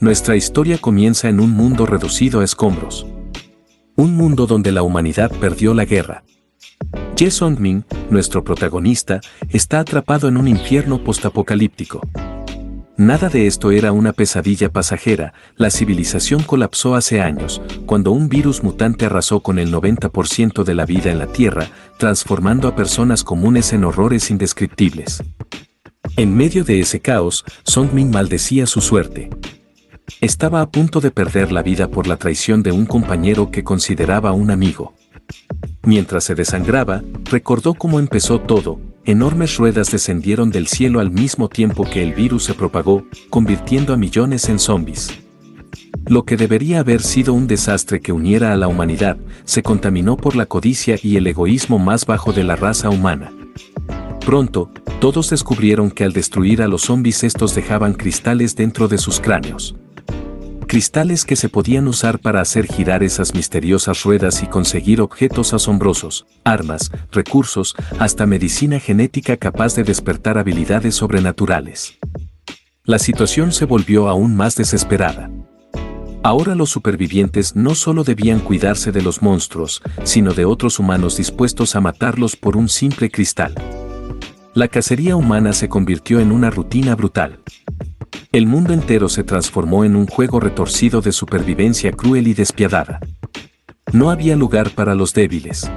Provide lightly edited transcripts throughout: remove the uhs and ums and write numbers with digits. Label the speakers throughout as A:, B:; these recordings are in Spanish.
A: Nuestra historia comienza en un mundo reducido a escombros. Un mundo donde la humanidad perdió la guerra. Ye Song-min, nuestro protagonista, está atrapado en un infierno postapocalíptico. Nada de esto era una pesadilla pasajera. La civilización colapsó hace años, cuando un virus mutante arrasó con el 90% de la vida en la Tierra, transformando a personas comunes en horrores indescriptibles. En medio de ese caos, Song-min maldecía su suerte. Estaba a punto de perder la vida por la traición de un compañero que consideraba un amigo. Mientras se desangraba, recordó cómo empezó todo. Enormes ruedas descendieron del cielo al mismo tiempo que el virus se propagó, convirtiendo a millones en zombies. Lo que debería haber sido un desastre que uniera a la humanidad, se contaminó por la codicia y el egoísmo más bajo de la raza humana. Pronto, todos descubrieron que al destruir a los zombies estos dejaban cristales dentro de sus cráneos. Cristales que se podían usar para hacer girar esas misteriosas ruedas y conseguir objetos asombrosos, armas, recursos, hasta medicina genética capaz de despertar habilidades sobrenaturales. La situación se volvió aún más desesperada. Ahora los supervivientes no solo debían cuidarse de los monstruos, sino de otros humanos dispuestos a matarlos por un simple cristal. La cacería humana se convirtió en una rutina brutal. El mundo entero se transformó en un juego retorcido de supervivencia cruel y despiadada. No había lugar para los débiles.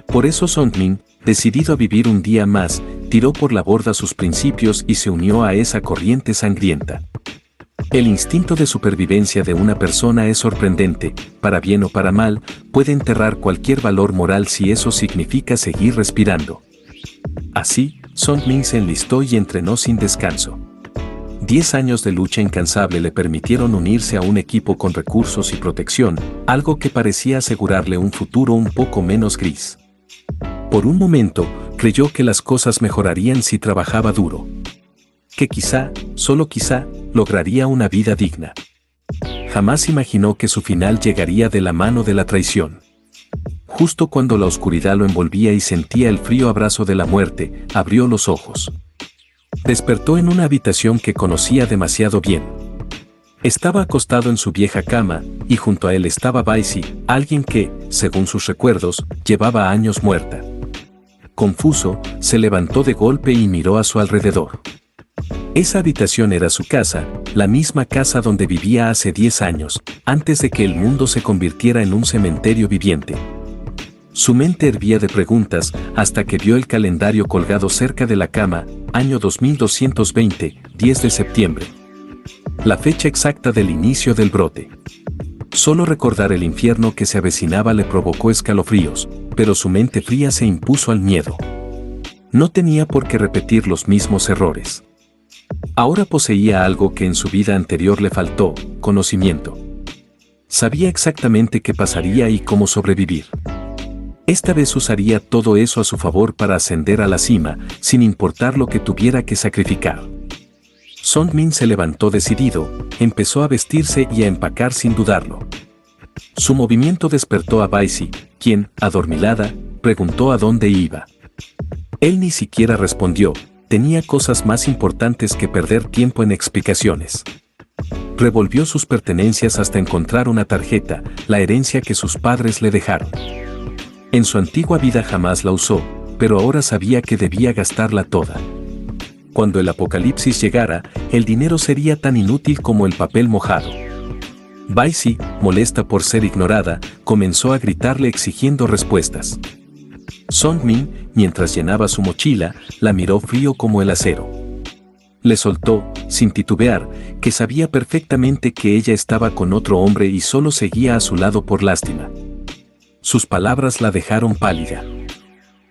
A: Por eso Song-min, decidido a vivir un día más, tiró por la borda sus principios y se unió a esa corriente sangrienta. El instinto de supervivencia de una persona es sorprendente, para bien o para mal, puede enterrar cualquier valor moral si eso significa seguir respirando. Así, Song-min se enlistó y entrenó sin descanso. 10 años de lucha incansable le permitieron unirse a un equipo con recursos y protección, algo que parecía asegurarle un futuro un poco menos gris. Por un momento, creyó que las cosas mejorarían si trabajaba duro. Que quizá, solo quizá, lograría una vida digna. Jamás imaginó que su final llegaría de la mano de la traición. Justo cuando la oscuridad lo envolvía y sentía el frío abrazo de la muerte, abrió los ojos. Despertó en una habitación que conocía demasiado bien. Estaba acostado en su vieja cama, y junto a él estaba Baisi, alguien que, según sus recuerdos, llevaba años muerta. Confuso, se levantó de golpe y miró a su alrededor. Esa habitación era su casa, la misma casa donde vivía hace 10 años, antes de que el mundo se convirtiera en un cementerio viviente. Su mente hervía de preguntas hasta que vio el calendario colgado cerca de la cama, año 2220, 10 de septiembre. La fecha exacta del inicio del brote. Solo recordar el infierno que se avecinaba le provocó escalofríos, pero su mente fría se impuso al miedo. No tenía por qué repetir los mismos errores. Ahora poseía algo que en su vida anterior le faltó, conocimiento. Sabía exactamente qué pasaría y cómo sobrevivir. Esta vez usaría todo eso a su favor para ascender a la cima, sin importar lo que tuviera que sacrificar. Song-min se levantó decidido, empezó a vestirse y a empacar sin dudarlo. Su movimiento despertó a Baisi, quien, adormilada, preguntó a dónde iba. Él ni siquiera respondió, tenía cosas más importantes que perder tiempo en explicaciones. Revolvió sus pertenencias hasta encontrar una tarjeta, la herencia que sus padres le dejaron. En su antigua vida jamás la usó, pero ahora sabía que debía gastarla toda. Cuando el apocalipsis llegara, el dinero sería tan inútil como el papel mojado. Baisi, molesta por ser ignorada, comenzó a gritarle exigiendo respuestas. Song-min, mientras llenaba su mochila, la miró frío como el acero. Le soltó, sin titubear, que sabía perfectamente que ella estaba con otro hombre y solo seguía a su lado por lástima. Sus palabras la dejaron pálida.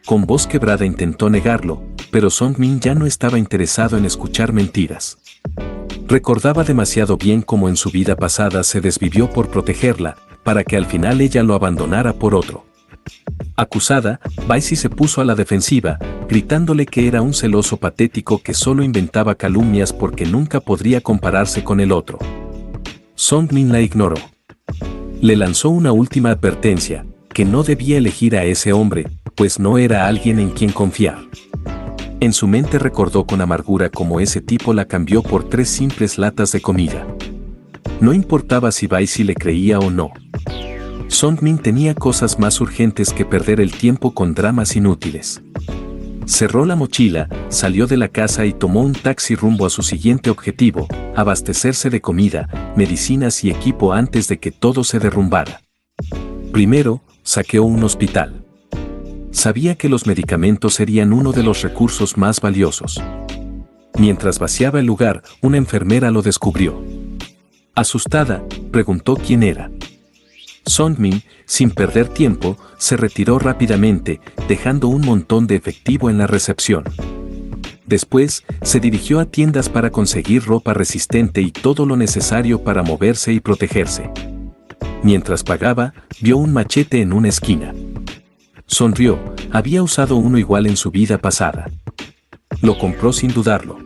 A: Con voz quebrada intentó negarlo, pero Song-min ya no estaba interesado en escuchar mentiras. Recordaba demasiado bien cómo en su vida pasada se desvivió por protegerla, para que al final ella lo abandonara por otro. Acusada, Baisi se puso a la defensiva, gritándole que era un celoso patético que solo inventaba calumnias porque nunca podría compararse con el otro. Song-min la ignoró. Le lanzó una última advertencia, que no debía elegir a ese hombre, pues no era alguien en quien confiar. En su mente recordó con amargura cómo ese tipo la cambió por 3 simples latas de comida. No importaba si Baisi le creía o no. Song-min tenía cosas más urgentes que perder el tiempo con dramas inútiles. Cerró la mochila, salió de la casa y tomó un taxi rumbo a su siguiente objetivo, abastecerse de comida, medicinas y equipo antes de que todo se derrumbara. Primero, saqueó un hospital. Sabía que los medicamentos serían uno de los recursos más valiosos. Mientras vaciaba el lugar, una enfermera lo descubrió. Asustada, preguntó quién era. Song-min, sin perder tiempo, se retiró rápidamente, dejando un montón de efectivo en la recepción. Después, se dirigió a tiendas para conseguir ropa resistente y todo lo necesario para moverse y protegerse. Mientras pagaba, vio un machete en una esquina. Sonrió, había usado uno igual en su vida pasada. Lo compró sin dudarlo.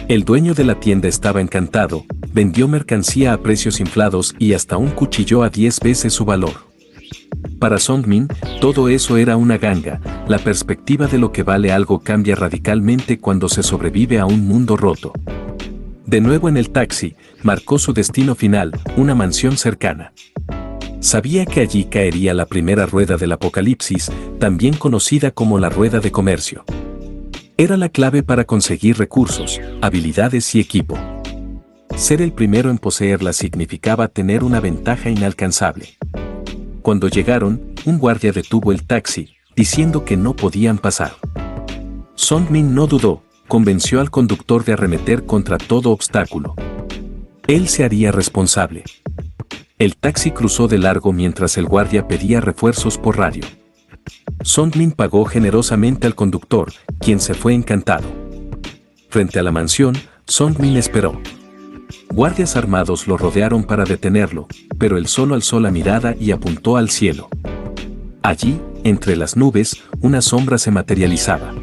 A: El dueño de la tienda estaba encantado, vendió mercancía a precios inflados y hasta un cuchillo a 10 veces su valor. Para Song-min, todo eso era una ganga, la perspectiva de lo que vale algo cambia radicalmente cuando se sobrevive a un mundo roto. De nuevo en el taxi, marcó su destino final, una mansión cercana. Sabía que allí caería la primera rueda del apocalipsis, también conocida como la rueda de comercio. Era la clave para conseguir recursos, habilidades y equipo. Ser el primero en poseerla significaba tener una ventaja inalcanzable. Cuando llegaron, un guardia detuvo el taxi, diciendo que no podían pasar. Song-min no dudó, convenció al conductor de arremeter contra todo obstáculo. Él se haría responsable. El taxi cruzó de largo mientras el guardia pedía refuerzos por radio. Song-min pagó generosamente al conductor, quien se fue encantado. Frente a la mansión, Song-min esperó. Guardias armados lo rodearon para detenerlo, pero él solo alzó la mirada y apuntó al cielo. Allí, entre las nubes, una sombra se materializaba.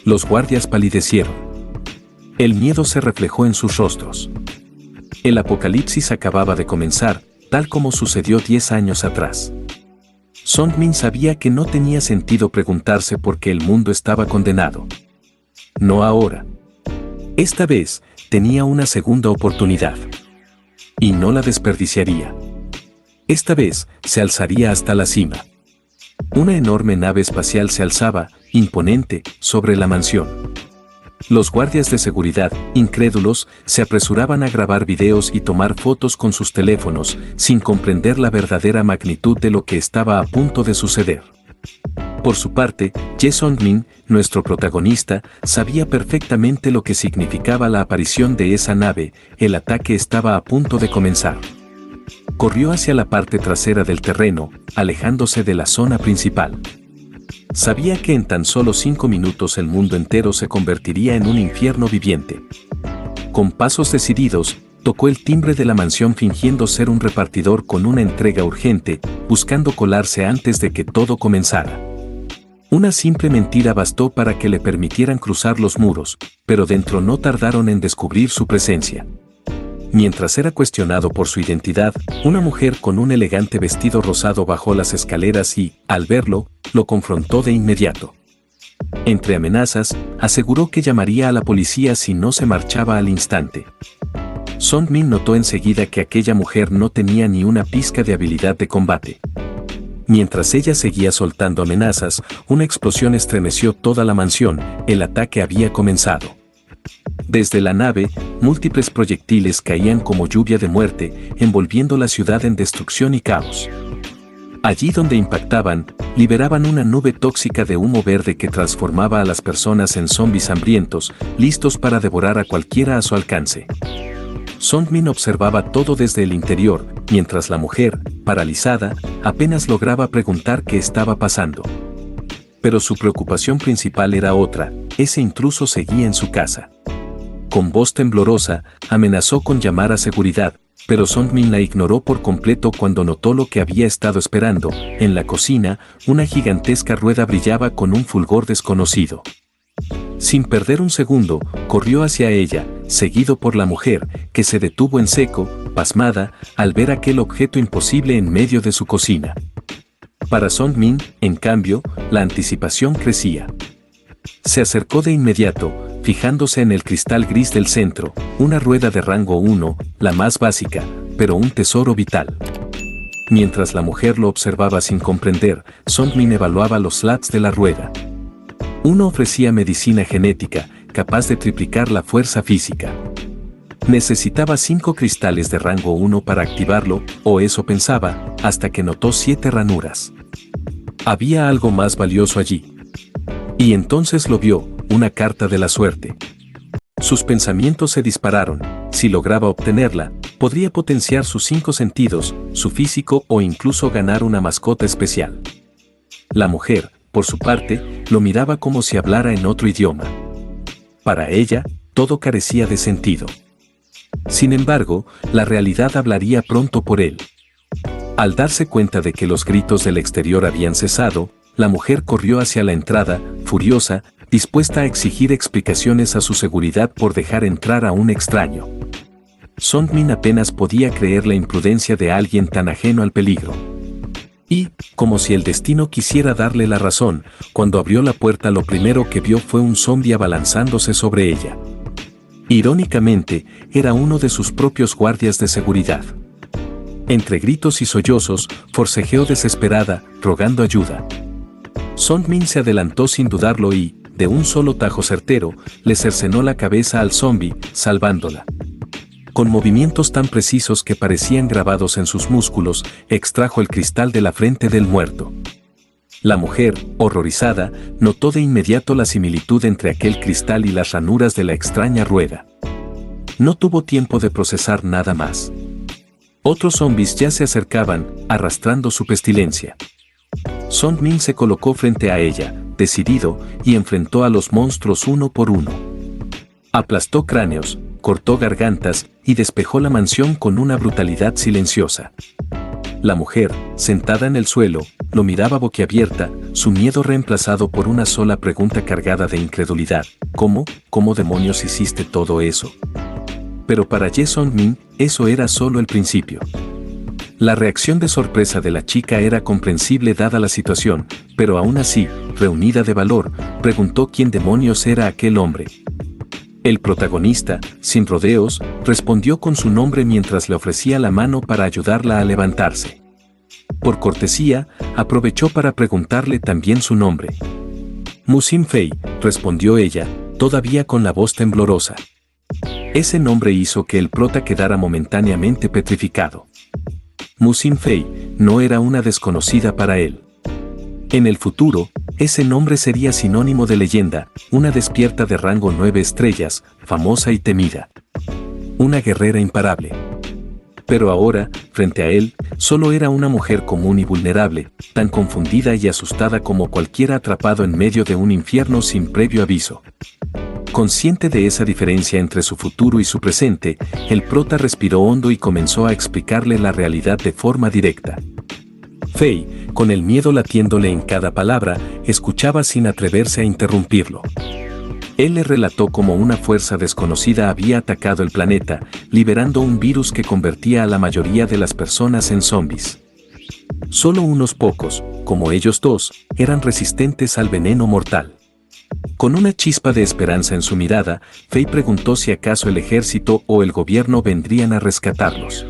A: Los guardias palidecieron. El miedo se reflejó en sus rostros. El apocalipsis acababa de comenzar, tal como sucedió 10 años atrás. Song-min sabía que no tenía sentido preguntarse por qué el mundo estaba condenado. No ahora. Esta vez, tenía una segunda oportunidad. Y no la desperdiciaría. Esta vez, se alzaría hasta la cima. Una enorme nave espacial se alzaba, imponente, sobre la mansión. Los guardias de seguridad, incrédulos, se apresuraban a grabar videos y tomar fotos con sus teléfonos, sin comprender la verdadera magnitud de lo que estaba a punto de suceder. Por su parte, Jae Song-min, nuestro protagonista, sabía perfectamente lo que significaba la aparición de esa nave, el ataque estaba a punto de comenzar. Corrió hacia la parte trasera del terreno, alejándose de la zona principal. Sabía que en tan solo 5 minutos el mundo entero se convertiría en un infierno viviente. Con pasos decididos, tocó el timbre de la mansión fingiendo ser un repartidor con una entrega urgente, buscando colarse antes de que todo comenzara. Una simple mentira bastó para que le permitieran cruzar los muros, pero dentro no tardaron en descubrir su presencia. Mientras era cuestionado por su identidad, una mujer con un elegante vestido rosado bajó las escaleras y, al verlo, lo confrontó de inmediato. Entre amenazas, aseguró que llamaría a la policía si no se marchaba al instante. Song-min notó enseguida que aquella mujer no tenía ni una pizca de habilidad de combate. Mientras ella seguía soltando amenazas, una explosión estremeció toda la mansión, el ataque había comenzado. Desde la nave, múltiples proyectiles caían como lluvia de muerte, envolviendo la ciudad en destrucción y caos. Allí donde impactaban, liberaban una nube tóxica de humo verde que transformaba a las personas en zombies hambrientos, listos para devorar a cualquiera a su alcance. Song-min observaba todo desde el interior, mientras la mujer, paralizada, apenas lograba preguntar qué estaba pasando. Pero su preocupación principal era otra, ese intruso seguía en su casa. Con voz temblorosa, amenazó con llamar a seguridad, pero Song-min la ignoró por completo cuando notó lo que había estado esperando. En la cocina, una gigantesca rueda brillaba con un fulgor desconocido. Sin perder un segundo, corrió hacia ella, seguido por la mujer, que se detuvo en seco, pasmada, al ver aquel objeto imposible en medio de su cocina. Para Song-min, en cambio, la anticipación crecía. Se acercó de inmediato, fijándose en el cristal gris del centro, una rueda de rango 1, la más básica, pero un tesoro vital. Mientras la mujer lo observaba sin comprender, Song-min evaluaba los slats de la rueda. Uno ofrecía medicina genética, capaz de triplicar la fuerza física. Necesitaba 5 cristales de rango 1 para activarlo, o eso pensaba, hasta que notó 7 ranuras. Había algo más valioso allí. Y entonces lo vio, una carta de la suerte. Sus pensamientos se dispararon. Si lograba obtenerla, podría potenciar sus 5 sentidos, su físico o incluso ganar una mascota especial. La mujer, por su parte, lo miraba como si hablara en otro idioma. Para ella, todo carecía de sentido. Sin embargo, la realidad hablaría pronto por él. Al darse cuenta de que los gritos del exterior habían cesado, la mujer corrió hacia la entrada, furiosa, dispuesta a exigir explicaciones a su seguridad por dejar entrar a un extraño. Song-min apenas podía creer la imprudencia de alguien tan ajeno al peligro. Y, como si el destino quisiera darle la razón, cuando abrió la puerta lo primero que vio fue un zombie abalanzándose sobre ella. Irónicamente, era uno de sus propios guardias de seguridad. Entre gritos y sollozos, forcejeó desesperada, rogando ayuda. Song-min se adelantó sin dudarlo y, de un solo tajo certero, le cercenó la cabeza al zombie, salvándola. Con movimientos tan precisos que parecían grabados en sus músculos, extrajo el cristal de la frente del muerto. La mujer, horrorizada, notó de inmediato la similitud entre aquel cristal y las ranuras de la extraña rueda. No tuvo tiempo de procesar nada más. Otros zombies ya se acercaban, arrastrando su pestilencia. Song-min se colocó frente a ella, decidido, y enfrentó a los monstruos uno por uno. Aplastó cráneos, cortó gargantas y despejó la mansión con una brutalidad silenciosa. La mujer, sentada en el suelo, lo miraba boquiabierta, su miedo reemplazado por una sola pregunta cargada de incredulidad: ¿Cómo demonios hiciste todo eso? Pero para Ye Song-min, eso era solo el principio. La reacción de sorpresa de la chica era comprensible dada la situación, pero aún así, reunida de valor, preguntó quién demonios era aquel hombre. El protagonista, sin rodeos, respondió con su nombre mientras le ofrecía la mano para ayudarla a levantarse. Por cortesía, aprovechó para preguntarle también su nombre. Musin Fei, respondió ella, todavía con la voz temblorosa. Ese nombre hizo que el prota quedara momentáneamente petrificado. Musin Fei no era una desconocida para él. En el futuro, ese nombre sería sinónimo de leyenda, una despierta de rango 9 estrellas, famosa y temida. Una guerrera imparable. Pero ahora, frente a él, solo era una mujer común y vulnerable, tan confundida y asustada como cualquiera atrapado en medio de un infierno sin previo aviso. Consciente de esa diferencia entre su futuro y su presente, el prota respiró hondo y comenzó a explicarle la realidad de forma directa. Fei, con el miedo latiéndole en cada palabra, escuchaba sin atreverse a interrumpirlo. Él le relató cómo una fuerza desconocida había atacado el planeta, liberando un virus que convertía a la mayoría de las personas en zombies. Solo unos pocos, como ellos dos, eran resistentes al veneno mortal. Con una chispa de esperanza en su mirada, Fei preguntó si acaso el ejército o el gobierno vendrían a rescatarlos.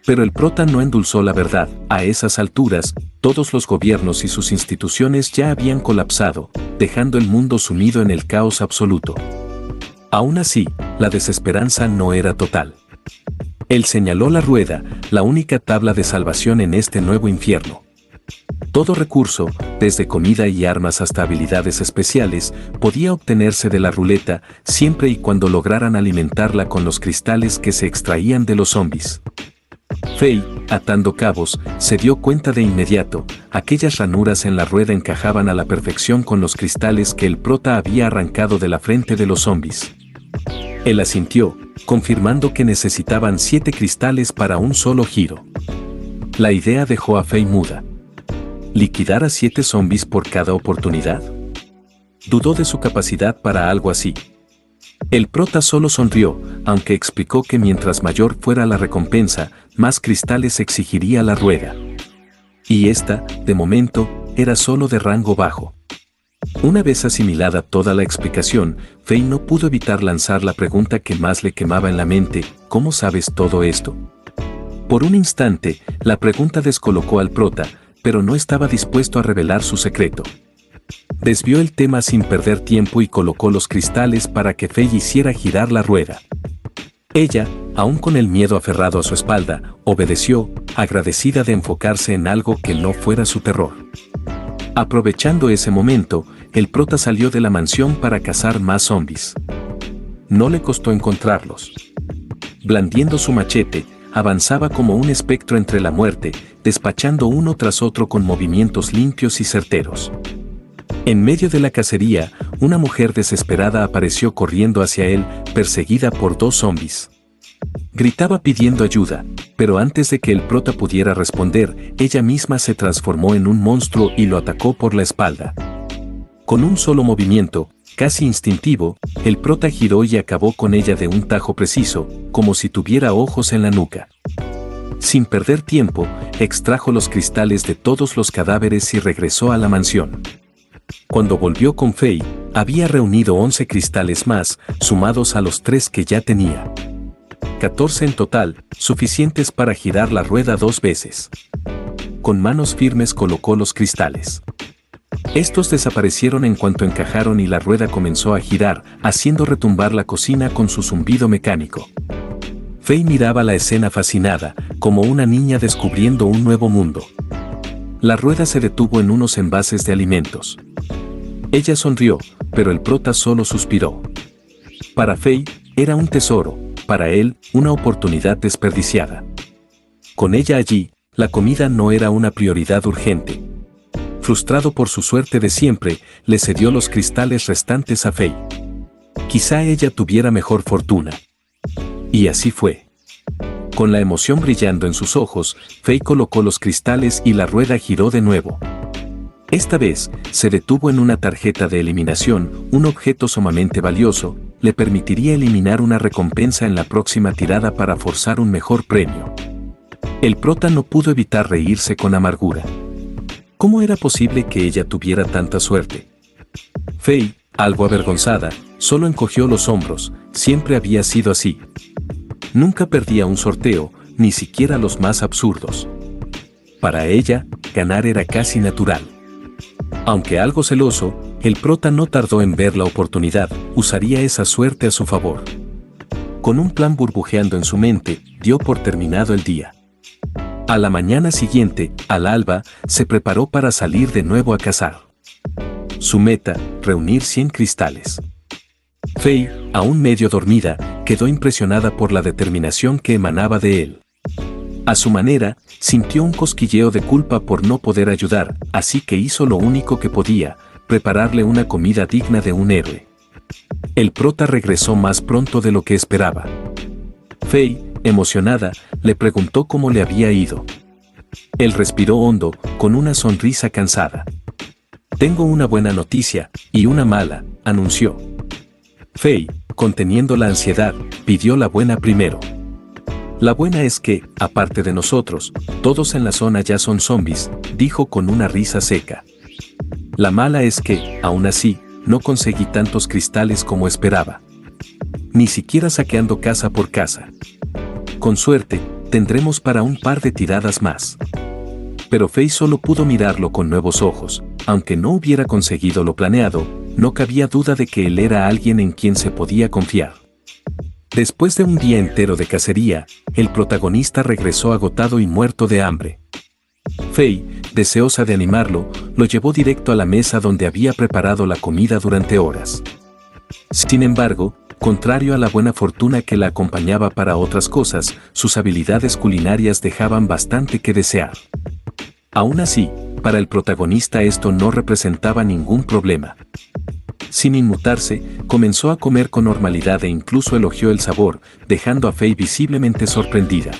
A: Pero el prota no endulzó la verdad. A esas alturas, todos los gobiernos y sus instituciones ya habían colapsado, dejando el mundo sumido en el caos absoluto. Aún así, la desesperanza no era total. Él señaló la rueda, la única tabla de salvación en este nuevo infierno. Todo recurso, desde comida y armas hasta habilidades especiales, podía obtenerse de la ruleta, siempre y cuando lograran alimentarla con los cristales que se extraían de los zombies. Fei, atando cabos, se dio cuenta de inmediato: aquellas ranuras en la rueda encajaban a la perfección con los cristales que el prota había arrancado de la frente de los zombies. Él asintió, confirmando que necesitaban 7 cristales para un solo giro. La idea dejó a Fei muda. ¿Liquidar a 7 zombies por cada oportunidad? Dudó de su capacidad para algo así. El prota solo sonrió, aunque explicó que mientras mayor fuera la recompensa, más cristales exigiría la rueda. Y esta, de momento, era solo de rango bajo. Una vez asimilada toda la explicación, Faye no pudo evitar lanzar la pregunta que más le quemaba en la mente: ¿cómo sabes todo esto? Por un instante, la pregunta descolocó al prota, pero no estaba dispuesto a revelar su secreto. Desvió el tema sin perder tiempo y colocó los cristales para que Faye hiciera girar la rueda. Ella, aún con el miedo aferrado a su espalda, obedeció, agradecida de enfocarse en algo que no fuera su terror. Aprovechando ese momento, el prota salió de la mansión para cazar más zombies. No le costó encontrarlos. Blandiendo su machete, avanzaba como un espectro entre la muerte, despachando uno tras otro con movimientos limpios y certeros. En medio de la cacería, una mujer desesperada apareció corriendo hacia él, perseguida por 2 zombies. Gritaba pidiendo ayuda, pero antes de que el prota pudiera responder, ella misma se transformó en un monstruo y lo atacó por la espalda. Con un solo movimiento, casi instintivo, el prota giró y acabó con ella de un tajo preciso, como si tuviera ojos en la nuca. Sin perder tiempo, extrajo los cristales de todos los cadáveres y regresó a la mansión. Cuando volvió con Faye, había reunido 11 cristales más, sumados a los 3 que ya tenía. 14 en total, suficientes para girar la rueda 2 veces. Con manos firmes colocó los cristales. Estos desaparecieron en cuanto encajaron y la rueda comenzó a girar, haciendo retumbar la cocina con su zumbido mecánico. Faye miraba la escena fascinada, como una niña descubriendo un nuevo mundo. La rueda se detuvo en unos envases de alimentos. Ella sonrió, pero el prota solo suspiró. Para Faye, era un tesoro, para él, una oportunidad desperdiciada. Con ella allí, la comida no era una prioridad urgente. Frustrado por su suerte de siempre, le cedió los cristales restantes a Faye. Quizá ella tuviera mejor fortuna. Y así fue. Con la emoción brillando en sus ojos, Faye colocó los cristales y la rueda giró de nuevo. Esta vez, se detuvo en una tarjeta de eliminación. Un objeto sumamente valioso, le permitiría eliminar una recompensa en la próxima tirada para forzar un mejor premio. El prota no pudo evitar reírse con amargura. ¿Cómo era posible que ella tuviera tanta suerte? Faye, algo avergonzada, solo encogió los hombros. Siempre había sido así. Nunca perdía un sorteo, ni siquiera los más absurdos. Para ella, ganar era casi natural. Aunque algo celoso, el prota no tardó en ver la oportunidad. Usaría esa suerte a su favor. Con un plan burbujeando en su mente, dio por terminado el día. A la mañana siguiente, al alba, se preparó para salir de nuevo a cazar. Su meta, reunir 100 cristales. Faye, aún medio dormida, quedó impresionada por la determinación que emanaba de él. A su manera, sintió un cosquilleo de culpa por no poder ayudar, así que hizo lo único que podía: prepararle una comida digna de un héroe. El prota regresó más pronto de lo que esperaba. Faye, emocionada, le preguntó cómo le había ido. Él respiró hondo, con una sonrisa cansada. «Tengo una buena noticia, y una mala», anunció. Faye, conteniendo la ansiedad, pidió la buena primero. «La buena es que, aparte de nosotros, todos en la zona ya son zombies», dijo con una risa seca. «La mala es que, aún así, no conseguí tantos cristales como esperaba. Ni siquiera saqueando casa por casa. Con suerte, tendremos para un par de tiradas más». Pero Faye solo pudo mirarlo con nuevos ojos. Aunque no hubiera conseguido lo planeado, no cabía duda de que él era alguien en quien se podía confiar. Después de un día entero de cacería, el protagonista regresó agotado y muerto de hambre. Faye, deseosa de animarlo, lo llevó directo a la mesa donde había preparado la comida durante horas. Sin embargo, contrario a la buena fortuna que la acompañaba para otras cosas, sus habilidades culinarias dejaban bastante que desear. Aún así, para el protagonista esto no representaba ningún problema. Sin inmutarse, comenzó a comer con normalidad e incluso elogió el sabor, dejando a Faye visiblemente sorprendida.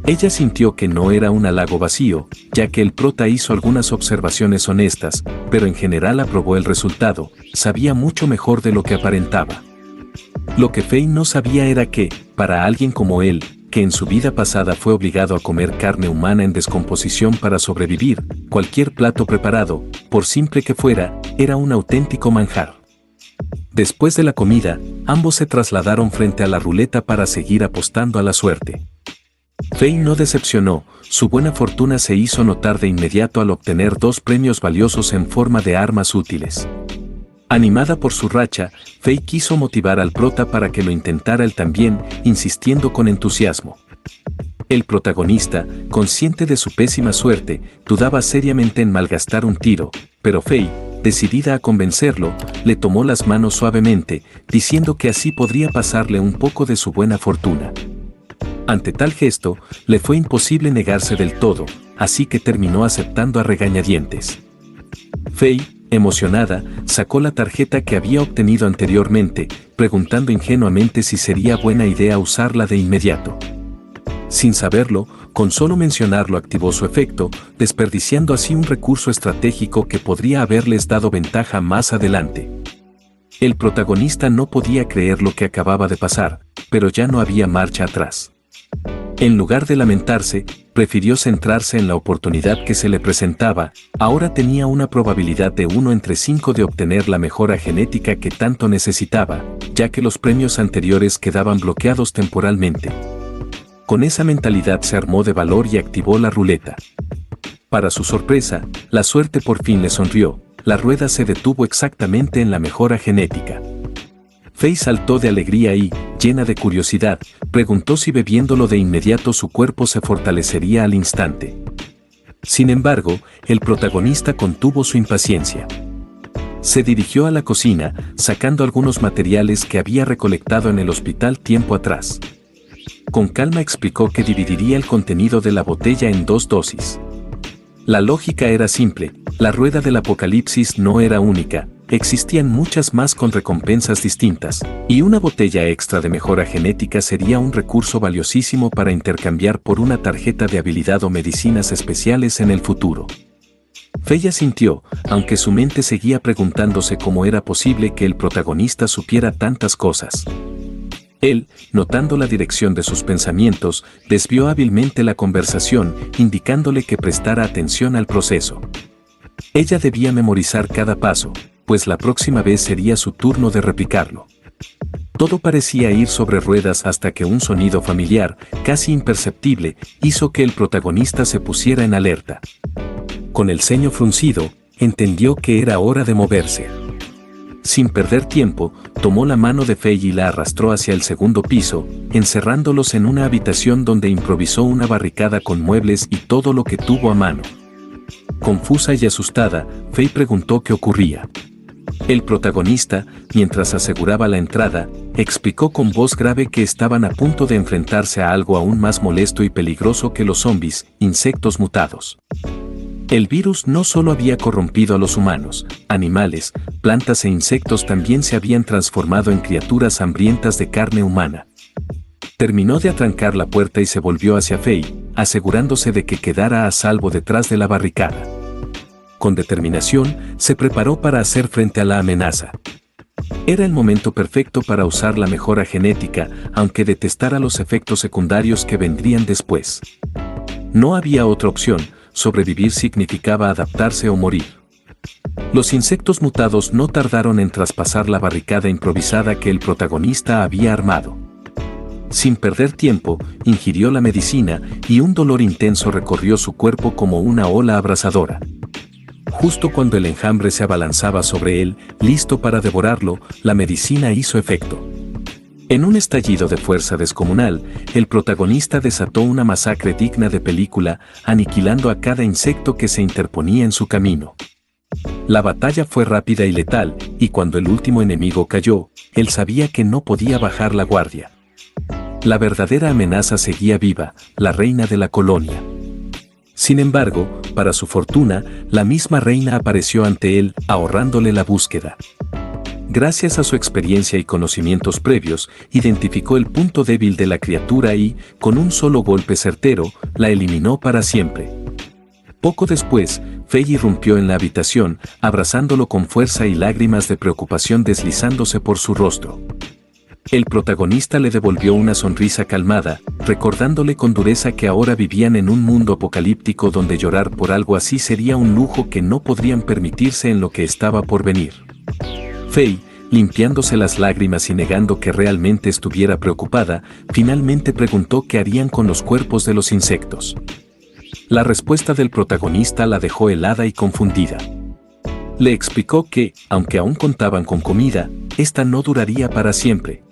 A: Ella sintió que no era un halago vacío, ya que el prota hizo algunas observaciones honestas, pero en general aprobó el resultado. Sabía mucho mejor de lo que aparentaba. Lo que Faye no sabía era que, para alguien como él, que en su vida pasada fue obligado a comer carne humana en descomposición para sobrevivir, cualquier plato preparado, por simple que fuera, era un auténtico manjar. Después de la comida, ambos se trasladaron frente a la ruleta para seguir apostando a la suerte. Fei no decepcionó, su buena fortuna se hizo notar de inmediato al obtener 2 premios valiosos en forma de armas útiles. Animada por su racha, Fei quiso motivar al prota para que lo intentara él también, insistiendo con entusiasmo. El protagonista, consciente de su pésima suerte, dudaba seriamente en malgastar un tiro, pero Fei, decidida a convencerlo, le tomó las manos suavemente, diciendo que así podría pasarle un poco de su buena fortuna. Ante tal gesto, le fue imposible negarse del todo, así que terminó aceptando a regañadientes. Fei, emocionada, sacó la tarjeta que había obtenido anteriormente, preguntando ingenuamente si sería buena idea usarla de inmediato. Sin saberlo, con solo mencionarlo activó su efecto, desperdiciando así un recurso estratégico que podría haberles dado ventaja más adelante. El protagonista no podía creer lo que acababa de pasar, pero ya no había marcha atrás. En lugar de lamentarse, prefirió centrarse en la oportunidad que se le presentaba. Ahora tenía una probabilidad de 1 entre 5 de obtener la mejora genética que tanto necesitaba, ya que los premios anteriores quedaban bloqueados temporalmente. Con esa mentalidad se armó de valor y activó la ruleta. Para su sorpresa, la suerte por fin le sonrió, la rueda se detuvo exactamente en la mejora genética. Fei saltó de alegría y, llena de curiosidad, preguntó si bebiéndolo de inmediato su cuerpo se fortalecería al instante. Sin embargo, el protagonista contuvo su impaciencia. Se dirigió a la cocina, sacando algunos materiales que había recolectado en el hospital tiempo atrás. Con calma explicó que dividiría el contenido de la botella en 2 dosis. La lógica era simple, la rueda del apocalipsis no era única, existían muchas más con recompensas distintas, y una botella extra de mejora genética sería un recurso valiosísimo para intercambiar por una tarjeta de habilidad o medicinas especiales en el futuro. Fei asintió, aunque su mente seguía preguntándose cómo era posible que el protagonista supiera tantas cosas. Él, notando la dirección de sus pensamientos, desvió hábilmente la conversación, indicándole que prestara atención al proceso. Ella debía memorizar cada paso, pues la próxima vez sería su turno de replicarlo. Todo parecía ir sobre ruedas hasta que un sonido familiar, casi imperceptible, hizo que el protagonista se pusiera en alerta. Con el ceño fruncido, entendió que era hora de moverse. Sin perder tiempo, tomó la mano de Fei y la arrastró hacia el segundo piso, encerrándolos en una habitación donde improvisó una barricada con muebles y todo lo que tuvo a mano. Confusa y asustada, Fei preguntó qué ocurría. El protagonista, mientras aseguraba la entrada, explicó con voz grave que estaban a punto de enfrentarse a algo aún más molesto y peligroso que los zombies, insectos mutados. El virus no solo había corrompido a los humanos, animales, plantas e insectos también se habían transformado en criaturas hambrientas de carne humana. Terminó de atrancar la puerta y se volvió hacia Fei, asegurándose de que quedara a salvo detrás de la barricada. Con determinación, se preparó para hacer frente a la amenaza. Era el momento perfecto para usar la mejora genética, aunque detestara los efectos secundarios que vendrían después. No había otra opción. Sobrevivir significaba adaptarse o morir. Los insectos mutados no tardaron en traspasar la barricada improvisada que el protagonista había armado. Sin perder tiempo, ingirió la medicina y un dolor intenso recorrió su cuerpo como una ola abrasadora. Justo cuando el enjambre se abalanzaba sobre él, listo para devorarlo, la medicina hizo efecto. En un estallido de fuerza descomunal, el protagonista desató una masacre digna de película, aniquilando a cada insecto que se interponía en su camino. La batalla fue rápida y letal, y cuando el último enemigo cayó, él sabía que no podía bajar la guardia. La verdadera amenaza seguía viva, la reina de la colonia. Sin embargo, para su fortuna, la misma reina apareció ante él, ahorrándole la búsqueda. Gracias a su experiencia y conocimientos previos, identificó el punto débil de la criatura y, con un solo golpe certero, la eliminó para siempre. Poco después, Fei irrumpió en la habitación, abrazándolo con fuerza y lágrimas de preocupación deslizándose por su rostro. El protagonista le devolvió una sonrisa calmada, recordándole con dureza que ahora vivían en un mundo apocalíptico donde llorar por algo así sería un lujo que no podrían permitirse en lo que estaba por venir. Faye, limpiándose las lágrimas y negando que realmente estuviera preocupada, finalmente preguntó qué harían con los cuerpos de los insectos. La respuesta del protagonista la dejó helada y confundida. Le explicó que, aunque aún contaban con comida, esta no duraría para siempre.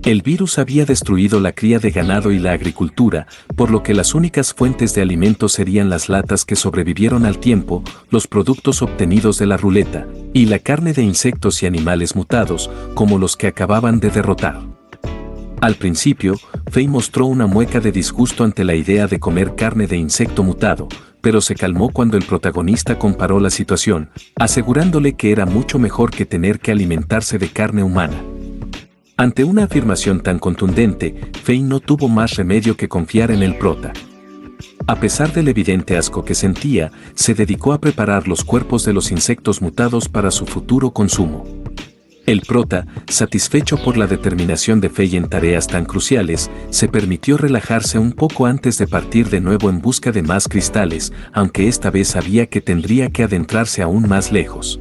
A: El virus había destruido la cría de ganado y la agricultura, por lo que las únicas fuentes de alimento serían las latas que sobrevivieron al tiempo, los productos obtenidos de la ruleta, y la carne de insectos y animales mutados, como los que acababan de derrotar. Al principio, Faye mostró una mueca de disgusto ante la idea de comer carne de insecto mutado, pero se calmó cuando el protagonista comparó la situación, asegurándole que era mucho mejor que tener que alimentarse de carne humana. Ante una afirmación tan contundente, Faye no tuvo más remedio que confiar en el prota. A pesar del evidente asco que sentía, se dedicó a preparar los cuerpos de los insectos mutados para su futuro consumo. El prota, satisfecho por la determinación de Faye en tareas tan cruciales, se permitió relajarse un poco antes de partir de nuevo en busca de más cristales, aunque esta vez sabía que tendría que adentrarse aún más lejos.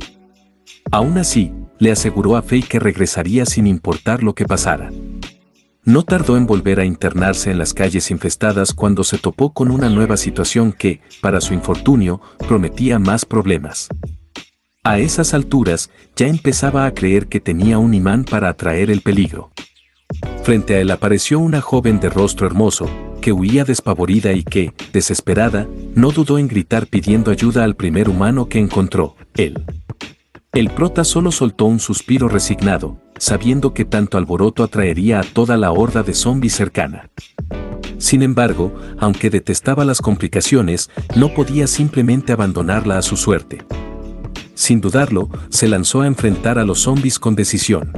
A: Aún así, le aseguró a Faye que regresaría sin importar lo que pasara. No tardó en volver a internarse en las calles infestadas cuando se topó con una nueva situación que, para su infortunio, prometía más problemas. A esas alturas, ya empezaba a creer que tenía un imán para atraer el peligro. Frente a él apareció una joven de rostro hermoso, que huía despavorida y que, desesperada, no dudó en gritar pidiendo ayuda al primer humano que encontró, él. El prota solo soltó un suspiro resignado, sabiendo que tanto alboroto atraería a toda la horda de zombies cercana. Sin embargo, aunque detestaba las complicaciones, no podía simplemente abandonarla a su suerte. Sin dudarlo, se lanzó a enfrentar a los zombies con decisión.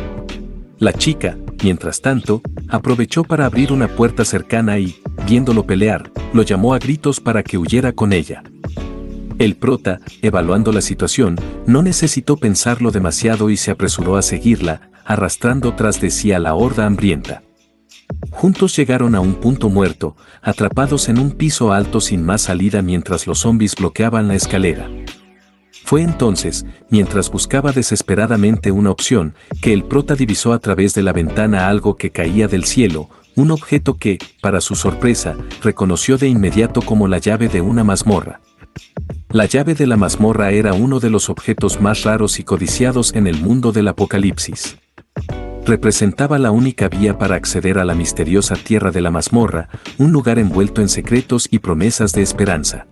A: La chica, mientras tanto, aprovechó para abrir una puerta cercana y, viéndolo pelear, lo llamó a gritos para que huyera con ella. El prota, evaluando la situación, no necesitó pensarlo demasiado y se apresuró a seguirla, arrastrando tras de sí a la horda hambrienta. Juntos llegaron a un punto muerto, atrapados en un piso alto sin más salida mientras los zombies bloqueaban la escalera. Fue entonces, mientras buscaba desesperadamente una opción, que el prota divisó a través de la ventana algo que caía del cielo, un objeto que, para su sorpresa, reconoció de inmediato como la llave de una mazmorra. La llave de la mazmorra era uno de los objetos más raros y codiciados en el mundo del apocalipsis. Representaba la única vía para acceder a la misteriosa tierra de la mazmorra, un lugar envuelto en secretos y promesas de esperanza.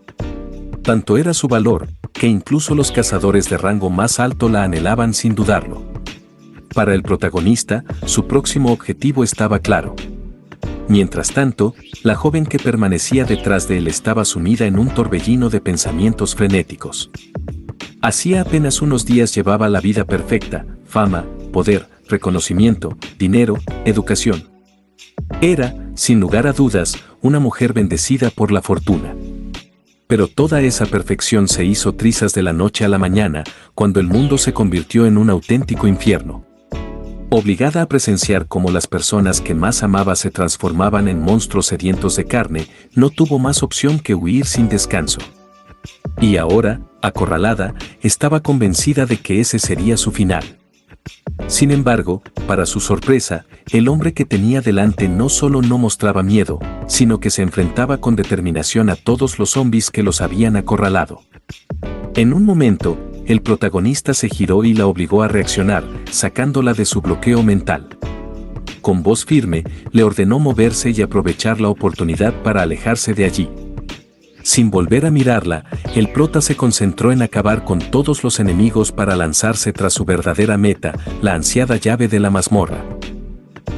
A: Tanto era su valor, que incluso los cazadores de rango más alto la anhelaban sin dudarlo. Para el protagonista, su próximo objetivo estaba claro. Mientras tanto, la joven que permanecía detrás de él estaba sumida en un torbellino de pensamientos frenéticos. Hacía apenas unos días llevaba la vida perfecta, fama, poder, reconocimiento, dinero, educación. Era, sin lugar a dudas, una mujer bendecida por la fortuna. Pero toda esa perfección se hizo trizas de la noche a la mañana, cuando el mundo se convirtió en un auténtico infierno. Obligada a presenciar cómo las personas que más amaba se transformaban en monstruos sedientos de carne, no tuvo más opción que huir sin descanso. Y ahora, acorralada, estaba convencida de que ese sería su final. Sin embargo, para su sorpresa, el hombre que tenía delante no solo no mostraba miedo, sino que se enfrentaba con determinación a todos los zombies que los habían acorralado. En un momento, el protagonista se giró y la obligó a reaccionar, sacándola de su bloqueo mental. Con voz firme, le ordenó moverse y aprovechar la oportunidad para alejarse de allí. Sin volver a mirarla, el prota se concentró en acabar con todos los enemigos para lanzarse tras su verdadera meta, la ansiada llave de la mazmorra.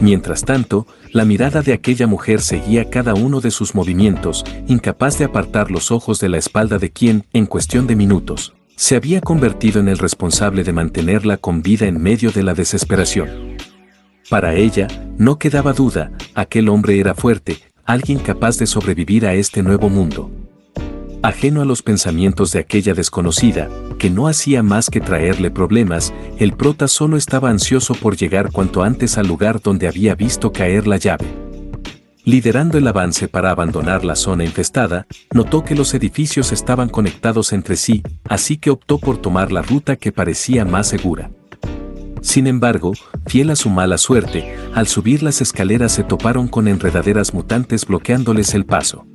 A: Mientras tanto, la mirada de aquella mujer seguía cada uno de sus movimientos, incapaz de apartar los ojos de la espalda de quien, en cuestión de minutos, se había convertido en el responsable de mantenerla con vida en medio de la desesperación. Para ella, no quedaba duda, aquel hombre era fuerte, alguien capaz de sobrevivir a este nuevo mundo. Ajeno a los pensamientos de aquella desconocida, que no hacía más que traerle problemas, el prota solo estaba ansioso por llegar cuanto antes al lugar donde había visto caer la llave. Liderando el avance para abandonar la zona infestada, notó que los edificios estaban conectados entre sí, así que optó por tomar la ruta que parecía más segura. Sin embargo, fiel a su mala suerte, al subir las escaleras se toparon con enredaderas mutantes bloqueándoles el paso.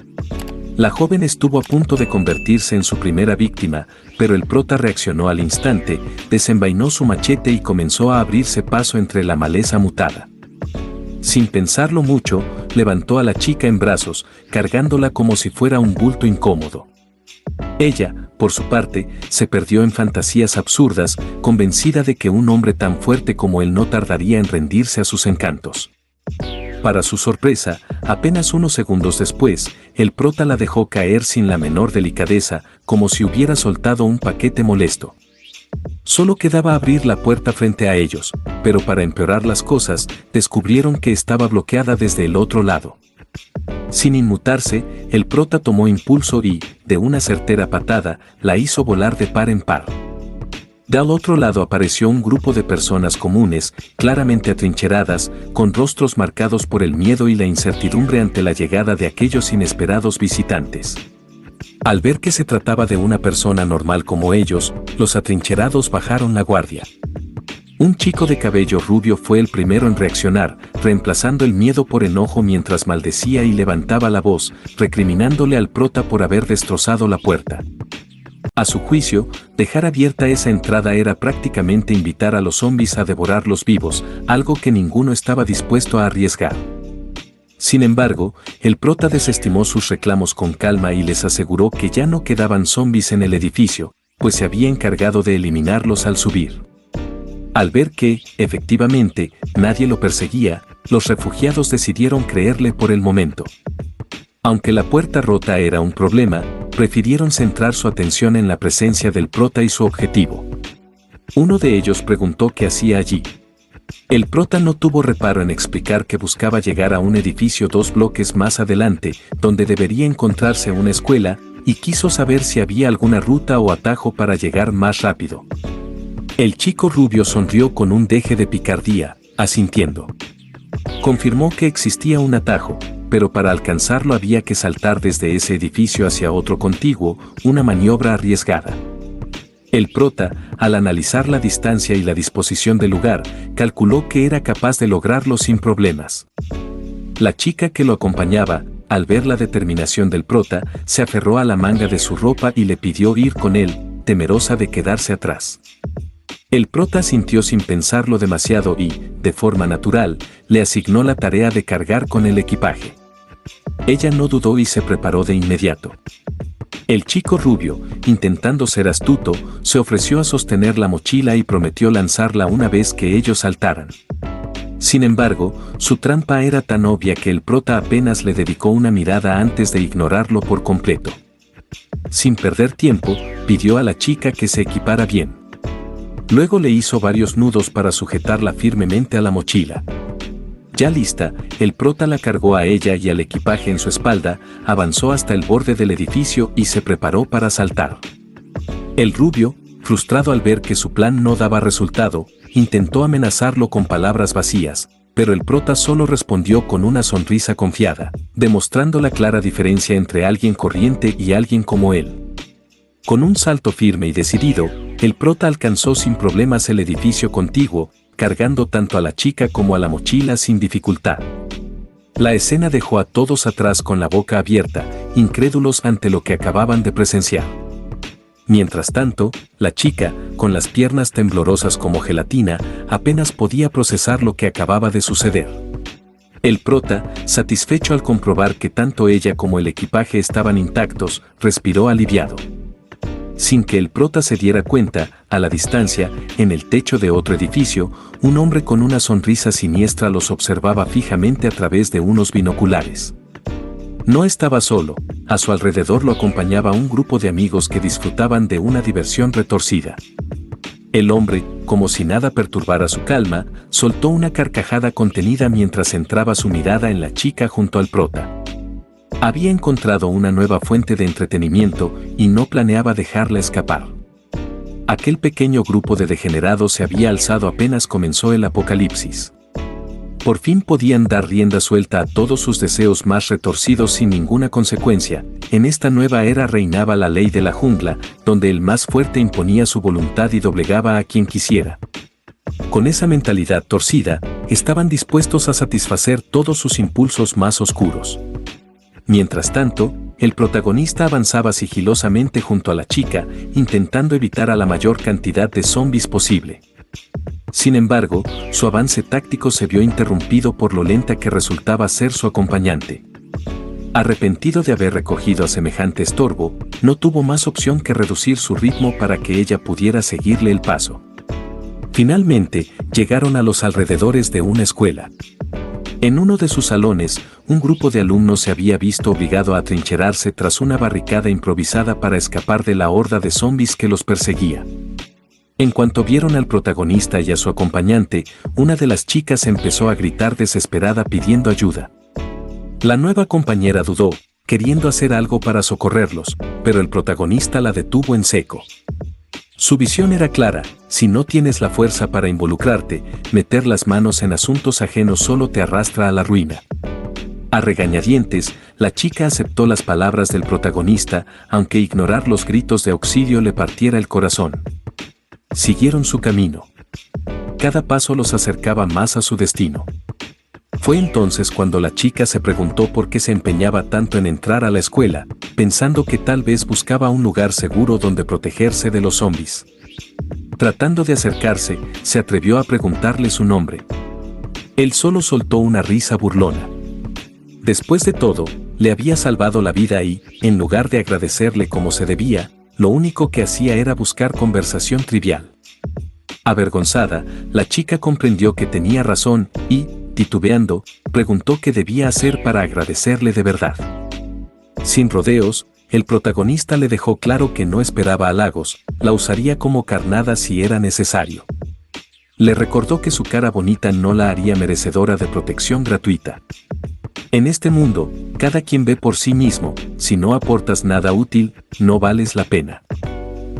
A: La joven estuvo a punto de convertirse en su primera víctima, pero el prota reaccionó al instante, desenvainó su machete y comenzó a abrirse paso entre la maleza mutada. Sin pensarlo mucho, levantó a la chica en brazos, cargándola como si fuera un bulto incómodo. Ella, por su parte, se perdió en fantasías absurdas, convencida de que un hombre tan fuerte como él no tardaría en rendirse a sus encantos. Para su sorpresa, apenas unos segundos después, el prota la dejó caer sin la menor delicadeza, como si hubiera soltado un paquete molesto. Solo quedaba abrir la puerta frente a ellos, pero para empeorar las cosas, descubrieron que estaba bloqueada desde el otro lado. Sin inmutarse, el prota tomó impulso y, de una certera patada, la hizo volar de par en par. Del otro lado apareció un grupo de personas comunes, claramente atrincheradas, con rostros marcados por el miedo y la incertidumbre ante la llegada de aquellos inesperados visitantes. Al ver que se trataba de una persona normal como ellos, los atrincherados bajaron la guardia. Un chico de cabello rubio fue el primero en reaccionar, reemplazando el miedo por enojo mientras maldecía y levantaba la voz, recriminándole al prota por haber destrozado la puerta. A su juicio, dejar abierta esa entrada era prácticamente invitar a los zombis a devorarlos vivos, algo que ninguno estaba dispuesto a arriesgar. Sin embargo, el prota desestimó sus reclamos con calma y les aseguró que ya no quedaban zombis en el edificio, pues se había encargado de eliminarlos al subir. Al ver que, efectivamente, nadie lo perseguía, los refugiados decidieron creerle por el momento. Aunque la puerta rota era un problema, prefirieron centrar su atención en la presencia del prota y su objetivo. Uno de ellos preguntó qué hacía allí. El prota no tuvo reparo en explicar que buscaba llegar a un edificio 2 bloques más adelante, donde debería encontrarse una escuela, y quiso saber si había alguna ruta o atajo para llegar más rápido. El chico rubio sonrió con un deje de picardía, asintiendo. Confirmó que existía un atajo, pero para alcanzarlo había que saltar desde ese edificio hacia otro contiguo, una maniobra arriesgada. El prota, al analizar la distancia y la disposición del lugar, calculó que era capaz de lograrlo sin problemas. La chica que lo acompañaba, al ver la determinación del prota, se aferró a la manga de su ropa y le pidió ir con él, temerosa de quedarse atrás. El prota sintió sin pensarlo demasiado y, de forma natural, le asignó la tarea de cargar con el equipaje. Ella no dudó y se preparó de inmediato. El chico rubio, intentando ser astuto, se ofreció a sostener la mochila y prometió lanzarla una vez que ellos saltaran. Sin embargo, su trampa era tan obvia que el prota apenas le dedicó una mirada antes de ignorarlo por completo. Sin perder tiempo, pidió a la chica que se equipara bien. Luego le hizo varios nudos para sujetarla firmemente a la mochila. Ya lista, el prota la cargó a ella y al equipaje en su espalda, avanzó hasta el borde del edificio y se preparó para saltar. El rubio, frustrado al ver que su plan no daba resultado, intentó amenazarlo con palabras vacías, pero el prota solo respondió con una sonrisa confiada, demostrando la clara diferencia entre alguien corriente y alguien como él. Con un salto firme y decidido, el prota alcanzó sin problemas el edificio contiguo, cargando tanto a la chica como a la mochila sin dificultad. La escena dejó a todos atrás con la boca abierta, incrédulos ante lo que acababan de presenciar. Mientras tanto, la chica, con las piernas temblorosas como gelatina, apenas podía procesar lo que acababa de suceder. El prota, satisfecho al comprobar que tanto ella como el equipaje estaban intactos, respiró aliviado. Sin que el prota se diera cuenta, a la distancia, en el techo de otro edificio, un hombre con una sonrisa siniestra los observaba fijamente a través de unos binoculares. No estaba solo, a su alrededor lo acompañaba un grupo de amigos que disfrutaban de una diversión retorcida. El hombre, como si nada perturbara su calma, soltó una carcajada contenida mientras centraba su mirada en la chica junto al prota. Había encontrado una nueva fuente de entretenimiento y no planeaba dejarla escapar. Aquel pequeño grupo de degenerados se había alzado apenas comenzó el apocalipsis. Por fin podían dar rienda suelta a todos sus deseos más retorcidos sin ninguna consecuencia. En esta nueva era reinaba la ley de la jungla, donde el más fuerte imponía su voluntad y doblegaba a quien quisiera. Con esa mentalidad torcida, estaban dispuestos a satisfacer todos sus impulsos más oscuros. Mientras tanto, el protagonista avanzaba sigilosamente junto a la chica, intentando evitar a la mayor cantidad de zombies posible. Sin embargo, su avance táctico se vio interrumpido por lo lenta que resultaba ser su acompañante. Arrepentido de haber recogido a semejante estorbo, no tuvo más opción que reducir su ritmo para que ella pudiera seguirle el paso. Finalmente, llegaron a los alrededores de una escuela. En uno de sus salones, un grupo de alumnos se había visto obligado a atrincherarse tras una barricada improvisada para escapar de la horda de zombies que los perseguía. En cuanto vieron al protagonista y a su acompañante, una de las chicas empezó a gritar desesperada pidiendo ayuda. La nueva compañera dudó, queriendo hacer algo para socorrerlos, pero el protagonista la detuvo en seco. Su visión era clara: si no tienes la fuerza para involucrarte, meter las manos en asuntos ajenos solo te arrastra a la ruina. A regañadientes, la chica aceptó las palabras del protagonista, aunque ignorar los gritos de auxilio le partiera el corazón. Siguieron su camino. Cada paso los acercaba más a su destino. Fue entonces cuando la chica se preguntó por qué se empeñaba tanto en entrar a la escuela, pensando que tal vez buscaba un lugar seguro donde protegerse de los zombies. Tratando de acercarse, se atrevió a preguntarle su nombre. Él solo soltó una risa burlona. Después de todo, le había salvado la vida y, en lugar de agradecerle como se debía, lo único que hacía era buscar conversación trivial. Avergonzada, la chica comprendió que tenía razón y, titubeando, preguntó qué debía hacer para agradecerle de verdad. Sin rodeos, el protagonista le dejó claro que no esperaba halagos, la usaría como carnada si era necesario. Le recordó que su cara bonita no la haría merecedora de protección gratuita. En este mundo, cada quien ve por sí mismo: si no aportas nada útil, no vales la pena.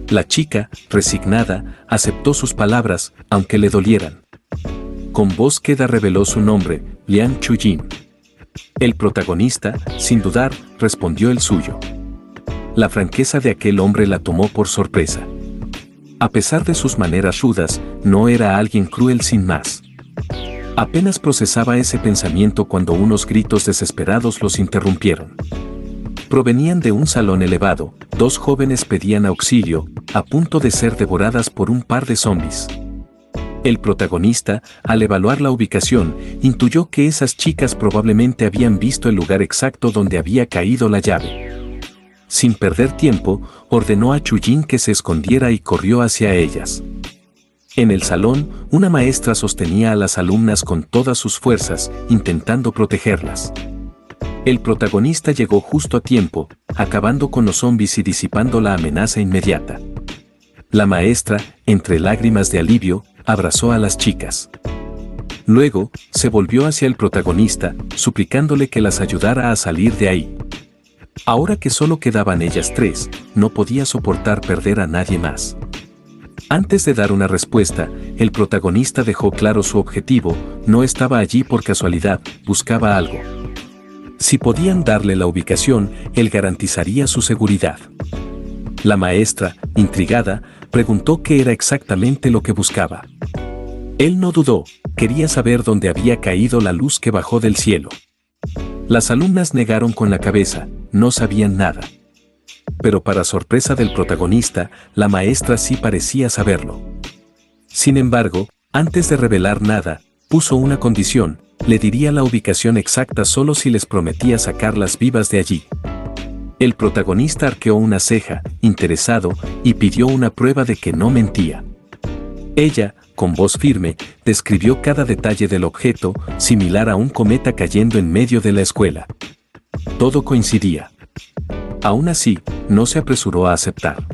A: La chica, resignada, aceptó sus palabras, aunque le dolieran. Con voz queda reveló su nombre: Liang Chujin. El protagonista, sin dudar, respondió el suyo. La franqueza de aquel hombre la tomó por sorpresa. A pesar de sus maneras rudas, no era alguien cruel sin más. Apenas procesaba ese pensamiento cuando unos gritos desesperados los interrumpieron. Provenían de un salón elevado. Dos jóvenes pedían auxilio, a punto de ser devoradas por un par de zombies. El protagonista, al evaluar la ubicación, intuyó que esas chicas probablemente habían visto el lugar exacto donde había caído la llave. Sin perder tiempo, ordenó a Chujin que se escondiera y corrió hacia ellas. En el salón, una maestra sostenía a las alumnas con todas sus fuerzas, intentando protegerlas. El protagonista llegó justo a tiempo, acabando con los zombies y disipando la amenaza inmediata. La maestra, entre lágrimas de alivio, abrazó a las chicas. Luego, se volvió hacia el protagonista, suplicándole que las ayudara a salir de ahí. Ahora que solo quedaban ellas tres, no podía soportar perder a nadie más. Antes de dar una respuesta, el protagonista dejó claro su objetivo: no estaba allí por casualidad, buscaba algo. Si podían darle la ubicación, él garantizaría su seguridad. La maestra, intrigada, preguntó qué era exactamente lo que buscaba. Él no dudó, quería saber dónde había caído la luz que bajó del cielo. Las alumnas negaron con la cabeza, no sabían nada. Pero para sorpresa del protagonista, la maestra sí parecía saberlo. Sin embargo, antes de revelar nada, puso una condición: le diría la ubicación exacta solo si les prometía sacarlas vivas de allí. El protagonista arqueó una ceja, interesado, y pidió una prueba de que no mentía. Ella, con voz firme, describió cada detalle del objeto, similar a un cometa cayendo en medio de la escuela. Todo coincidía. Aún así, no se apresuró a aceptar.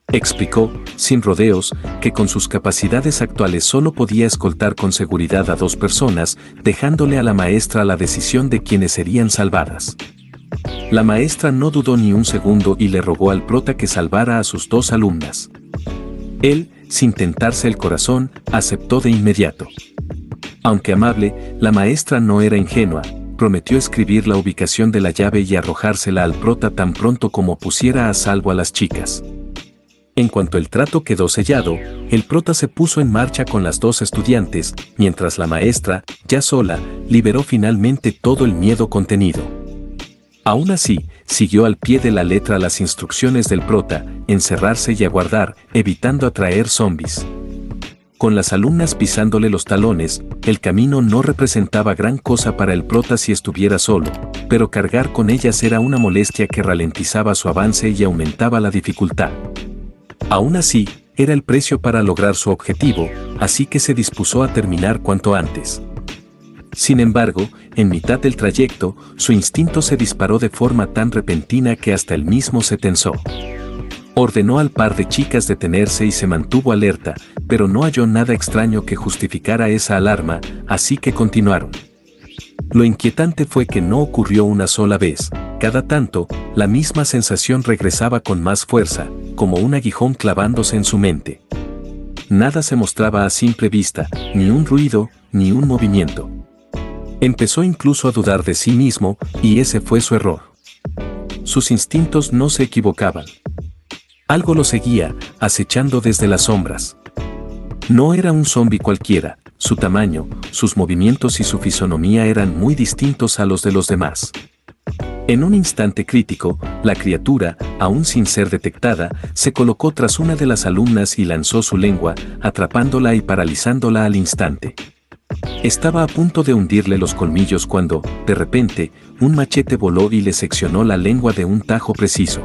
A: Explicó, sin rodeos, que con sus capacidades actuales solo podía escoltar con seguridad a 2 personas, dejándole a la maestra la decisión de quiénes serían salvadas. La maestra no dudó ni un segundo y le rogó al prota que salvara a sus dos alumnas. Él, sin tentarse el corazón, aceptó de inmediato. Aunque amable, la maestra no era ingenua, prometió escribir la ubicación de la llave y arrojársela al prota tan pronto como pusiera a salvo a las chicas. En cuanto el trato quedó sellado, el prota se puso en marcha con las dos estudiantes, mientras la maestra, ya sola, liberó finalmente todo el miedo contenido. Aún así, siguió al pie de la letra las instrucciones del prota, encerrarse y aguardar, evitando atraer zombis. Con las alumnas pisándole los talones, el camino no representaba gran cosa para el prota si estuviera solo, pero cargar con ellas era una molestia que ralentizaba su avance y aumentaba la dificultad. Aún así, era el precio para lograr su objetivo, así que se dispuso a terminar cuanto antes. Sin embargo, en mitad del trayecto, su instinto se disparó de forma tan repentina que hasta él mismo se tensó. Ordenó al par de chicas detenerse y se mantuvo alerta, pero no halló nada extraño que justificara esa alarma, así que continuaron. Lo inquietante fue que no ocurrió una sola vez. Cada tanto, la misma sensación regresaba con más fuerza, como un aguijón clavándose en su mente. Nada se mostraba a simple vista, ni un ruido, ni un movimiento. Empezó incluso a dudar de sí mismo, y ese fue su error. Sus instintos no se equivocaban. Algo lo seguía, acechando desde las sombras. No era un zombi cualquiera, su tamaño, sus movimientos y su fisonomía eran muy distintos a los de los demás. En un instante crítico, la criatura, aún sin ser detectada, se colocó tras una de las alumnas y lanzó su lengua, atrapándola y paralizándola al instante. Estaba a punto de hundirle los colmillos cuando, de repente, un machete voló y le seccionó la lengua de un tajo preciso.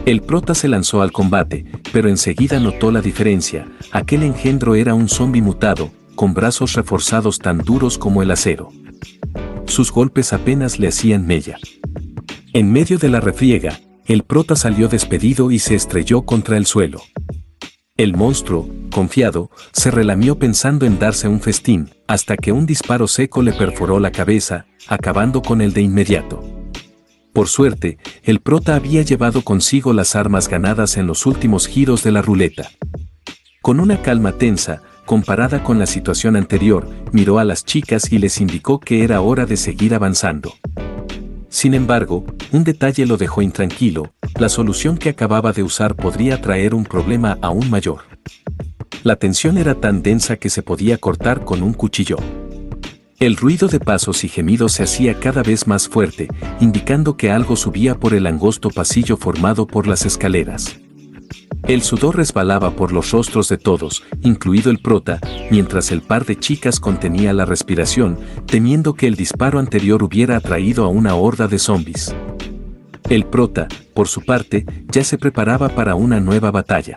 A: El prota se lanzó al combate, pero enseguida notó la diferencia. Aquel engendro era un zombi mutado, con brazos reforzados tan duros como el acero. Sus golpes apenas le hacían mella. En medio de la refriega, el prota salió despedido y se estrelló contra el suelo. El monstruo, confiado, se relamió pensando en darse un festín, hasta que un disparo seco le perforó la cabeza, acabando con él de inmediato. Por suerte, el prota había llevado consigo las armas ganadas en los últimos giros de la ruleta. Con una calma tensa, comparada con la situación anterior, miró a las chicas y les indicó que era hora de seguir avanzando. Sin embargo, un detalle lo dejó intranquilo: la solución que acababa de usar podría traer un problema aún mayor. La tensión era tan densa que se podía cortar con un cuchillo. El ruido de pasos y gemidos se hacía cada vez más fuerte, indicando que algo subía por el angosto pasillo formado por las escaleras. El sudor resbalaba por los rostros de todos, incluido el prota, mientras el par de chicas contenía la respiración, temiendo que el disparo anterior hubiera atraído a una horda de zombis. El prota, por su parte, ya se preparaba para una nueva batalla.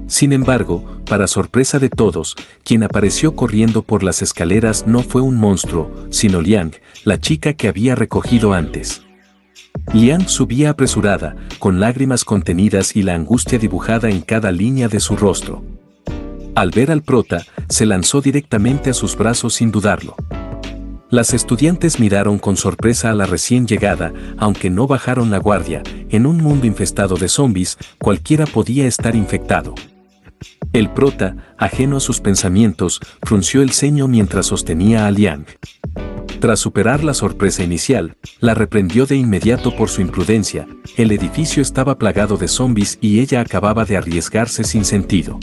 A: Sin embargo, para sorpresa de todos, quien apareció corriendo por las escaleras no fue un monstruo, sino Liang, la chica que había recogido antes. Liang subía apresurada, con lágrimas contenidas y la angustia dibujada en cada línea de su rostro. Al ver al prota, se lanzó directamente a sus brazos sin dudarlo. Las estudiantes miraron con sorpresa a la recién llegada, aunque no bajaron la guardia. En un mundo infestado de zombis, cualquiera podía estar infectado. El prota, ajeno a sus pensamientos, frunció el ceño mientras sostenía a Liang. Tras superar la sorpresa inicial, la reprendió de inmediato por su imprudencia. El edificio estaba plagado de zombis y ella acababa de arriesgarse sin sentido.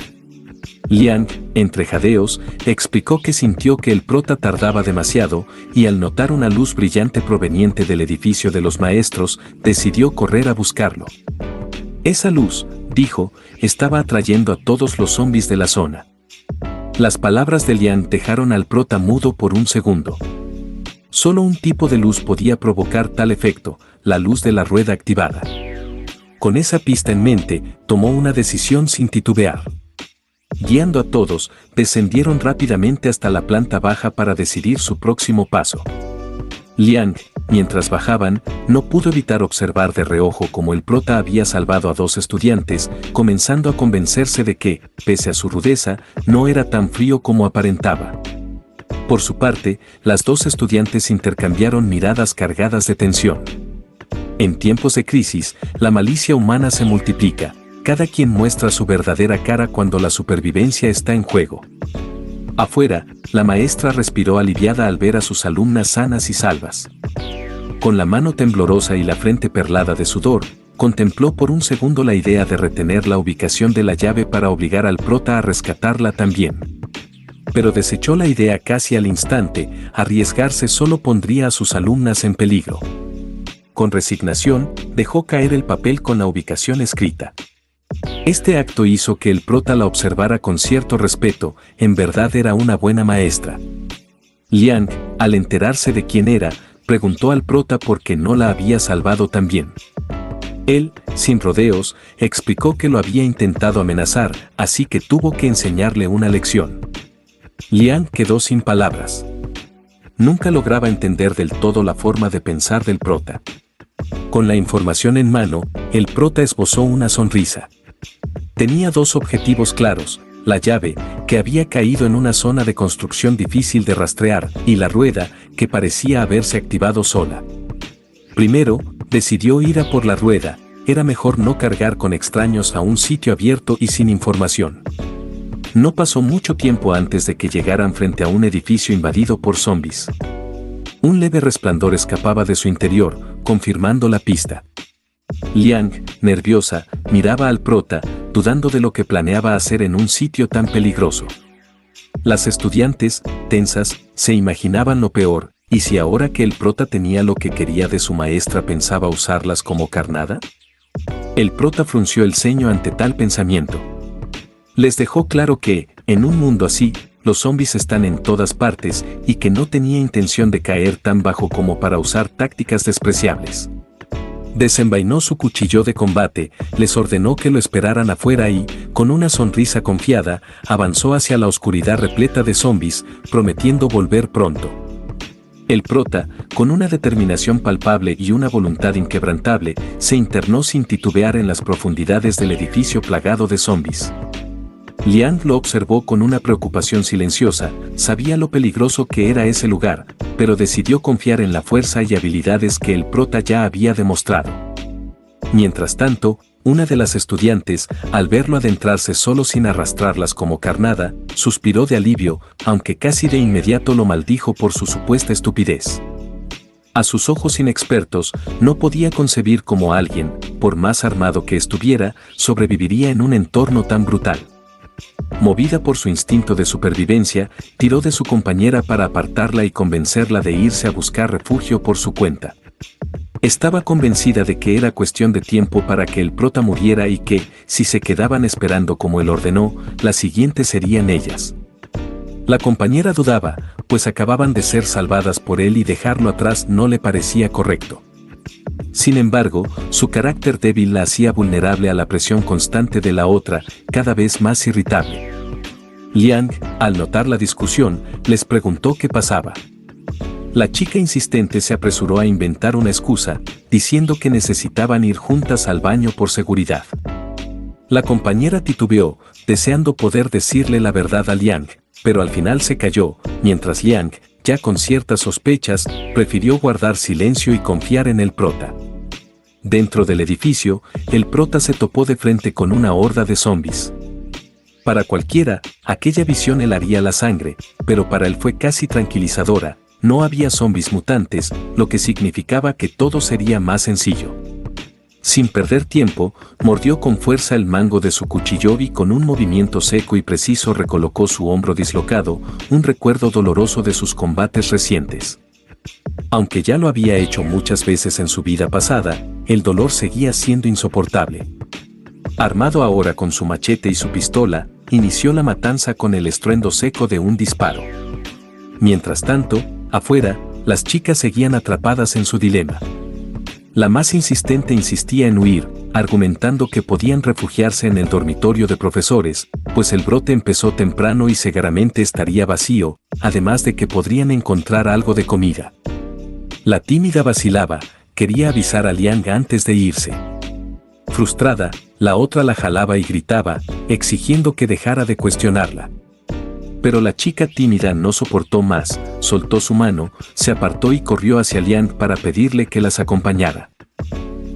A: Liang, entre jadeos, explicó que sintió que el prota tardaba demasiado, y al notar una luz brillante proveniente del edificio de los maestros, decidió correr a buscarlo. Esa luz, dijo, estaba atrayendo a todos los zombis de la zona. Las palabras de Liang dejaron al prota mudo por un segundo. Solo un tipo de luz podía provocar tal efecto: la luz de la rueda activada. Con esa pista en mente, tomó una decisión sin titubear. Guiando a todos, descendieron rápidamente hasta la planta baja para decidir su próximo paso. Liang, mientras bajaban, no pudo evitar observar de reojo cómo el prota había salvado a dos estudiantes, comenzando a convencerse de que, pese a su rudeza, no era tan frío como aparentaba. Por su parte, las dos estudiantes intercambiaron miradas cargadas de tensión. En tiempos de crisis, la malicia humana se multiplica. Cada quien muestra su verdadera cara cuando la supervivencia está en juego. Afuera, la maestra respiró aliviada al ver a sus alumnas sanas y salvas. Con la mano temblorosa y la frente perlada de sudor, contempló por un segundo la idea de retener la ubicación de la llave para obligar al prota a rescatarla también. Pero desechó la idea casi al instante. Arriesgarse solo pondría a sus alumnas en peligro. Con resignación, dejó caer el papel con la ubicación escrita. Este acto hizo que el prota la observara con cierto respeto. En verdad era una buena maestra. Liang, al enterarse de quién era, preguntó al prota por qué no la había salvado también. Él, sin rodeos, explicó que lo había intentado amenazar, así que tuvo que enseñarle una lección. Liang quedó sin palabras. Nunca lograba entender del todo la forma de pensar del prota. Con la información en mano, el prota esbozó una sonrisa. Tenía dos objetivos claros: la llave, que había caído en una zona de construcción difícil de rastrear, y la rueda, que parecía haberse activado sola. Primero, decidió ir a por la rueda. Era mejor no cargar con extraños a un sitio abierto y sin información. No pasó mucho tiempo antes de que llegaran frente a un edificio invadido por zombies. Un leve resplandor escapaba de su interior, confirmando la pista. Liang, nerviosa, miraba al prota, dudando de lo que planeaba hacer en un sitio tan peligroso. Las estudiantes, tensas, se imaginaban lo peor. ¿Y si ahora que el prota tenía lo que quería de su maestra pensaba usarlas como carnada? El prota frunció el ceño ante tal pensamiento. Les dejó claro que, en un mundo así, los zombies están en todas partes y que no tenía intención de caer tan bajo como para usar tácticas despreciables. Desenvainó su cuchillo de combate, les ordenó que lo esperaran afuera y, con una sonrisa confiada, avanzó hacia la oscuridad repleta de zombies, prometiendo volver pronto. El prota, con una determinación palpable y una voluntad inquebrantable, se internó sin titubear en las profundidades del edificio plagado de zombies. Liang lo observó con una preocupación silenciosa. Sabía lo peligroso que era ese lugar, pero decidió confiar en la fuerza y habilidades que el prota ya había demostrado. Mientras tanto, una de las estudiantes, al verlo adentrarse solo sin arrastrarlas como carnada, suspiró de alivio, aunque casi de inmediato lo maldijo por su supuesta estupidez. A sus ojos inexpertos, no podía concebir cómo alguien, por más armado que estuviera, sobreviviría en un entorno tan brutal. Movida por su instinto de supervivencia, tiró de su compañera para apartarla y convencerla de irse a buscar refugio por su cuenta. Estaba convencida de que era cuestión de tiempo para que el prota muriera y que, si se quedaban esperando como él ordenó, las siguientes serían ellas. La compañera dudaba, pues acababan de ser salvadas por él y dejarlo atrás no le parecía correcto. Sin embargo, su carácter débil la hacía vulnerable a la presión constante de la otra, cada vez más irritable. Liang, al notar la discusión, les preguntó qué pasaba. La chica insistente se apresuró a inventar una excusa, diciendo que necesitaban ir juntas al baño por seguridad. La compañera titubeó, deseando poder decirle la verdad a Liang, pero al final se calló, mientras Liang, ya con ciertas sospechas, prefirió guardar silencio y confiar en el prota. Dentro del edificio, el prota se topó de frente con una horda de zombies. Para cualquiera, aquella visión helaría la sangre, pero para él fue casi tranquilizadora. No había zombies mutantes, lo que significaba que todo sería más sencillo. Sin perder tiempo, mordió con fuerza el mango de su cuchillo y con un movimiento seco y preciso recolocó su hombro dislocado, un recuerdo doloroso de sus combates recientes. Aunque ya lo había hecho muchas veces en su vida pasada, el dolor seguía siendo insoportable. Armado ahora con su machete y su pistola, inició la matanza con el estruendo seco de un disparo. Mientras tanto, afuera, las chicas seguían atrapadas en su dilema. La más insistente insistía en huir, argumentando que podían refugiarse en el dormitorio de profesores, pues el brote empezó temprano y seguramente estaría vacío, además de que podrían encontrar algo de comida. La tímida vacilaba, quería avisar a Liang antes de irse. Frustrada, la otra la jalaba y gritaba, exigiendo que dejara de cuestionarla. Pero la chica tímida no soportó más, soltó su mano, se apartó y corrió hacia Liang para pedirle que las acompañara.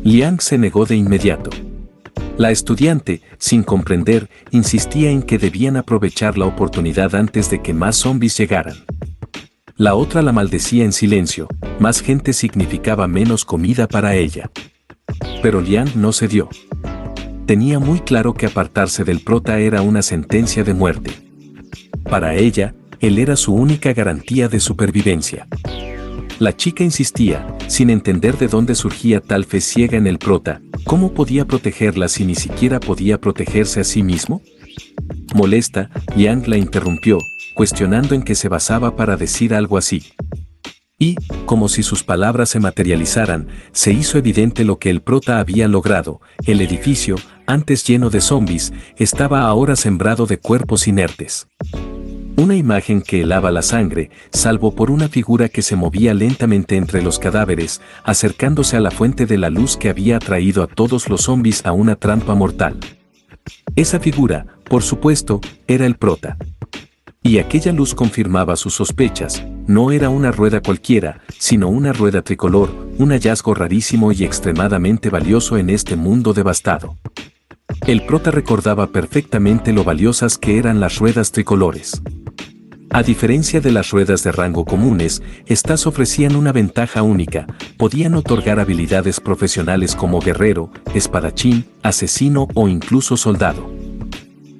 A: Liang se negó de inmediato. La estudiante, sin comprender, insistía en que debían aprovechar la oportunidad antes de que más zombies llegaran. La otra la maldecía en silencio, más gente significaba menos comida para ella. Pero Liang no cedió. Tenía muy claro que apartarse del prota era una sentencia de muerte. Para ella, él era su única garantía de supervivencia. La chica insistía, sin entender de dónde surgía tal fe ciega en el prota. ¿Cómo podía protegerla si ni siquiera podía protegerse a sí mismo? Molesta, Liang la interrumpió, cuestionando en qué se basaba para decir algo así. Y, como si sus palabras se materializaran, se hizo evidente lo que el prota había logrado. El edificio, antes lleno de zombies, estaba ahora sembrado de cuerpos inertes. Una imagen que helaba la sangre, salvo por una figura que se movía lentamente entre los cadáveres, acercándose a la fuente de la luz que había atraído a todos los zombies a una trampa mortal. Esa figura, por supuesto, era el prota. Y aquella luz confirmaba sus sospechas. No era una rueda cualquiera, sino una rueda tricolor, un hallazgo rarísimo y extremadamente valioso en este mundo devastado. El prota recordaba perfectamente lo valiosas que eran las ruedas tricolores. A diferencia de las ruedas de rango comunes, estas ofrecían una ventaja única, podían otorgar habilidades profesionales como guerrero, espadachín, asesino o incluso soldado.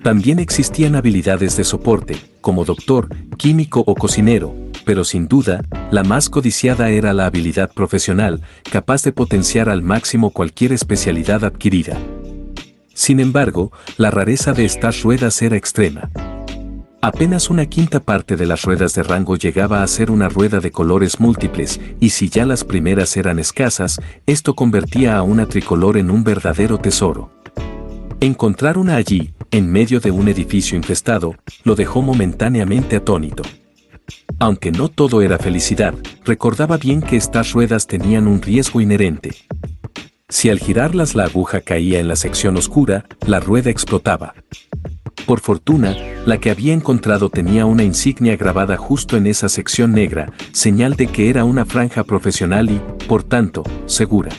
A: También existían habilidades de soporte, como doctor, químico o cocinero, pero sin duda, la más codiciada era la habilidad profesional, capaz de potenciar al máximo cualquier especialidad adquirida. Sin embargo, la rareza de estas ruedas era extrema. Apenas una quinta parte de las ruedas de rango llegaba a ser una rueda de colores múltiples, y si ya las primeras eran escasas, esto convertía a una tricolor en un verdadero tesoro. Encontrar una allí, en medio de un edificio infestado, lo dejó momentáneamente atónito. Aunque no todo era felicidad, recordaba bien que estas ruedas tenían un riesgo inherente. Si al girarlas la aguja caía en la sección oscura, la rueda explotaba. Por fortuna, la que había encontrado tenía una insignia grabada justo en esa sección negra, señal de que era una franja profesional y, por tanto, segura.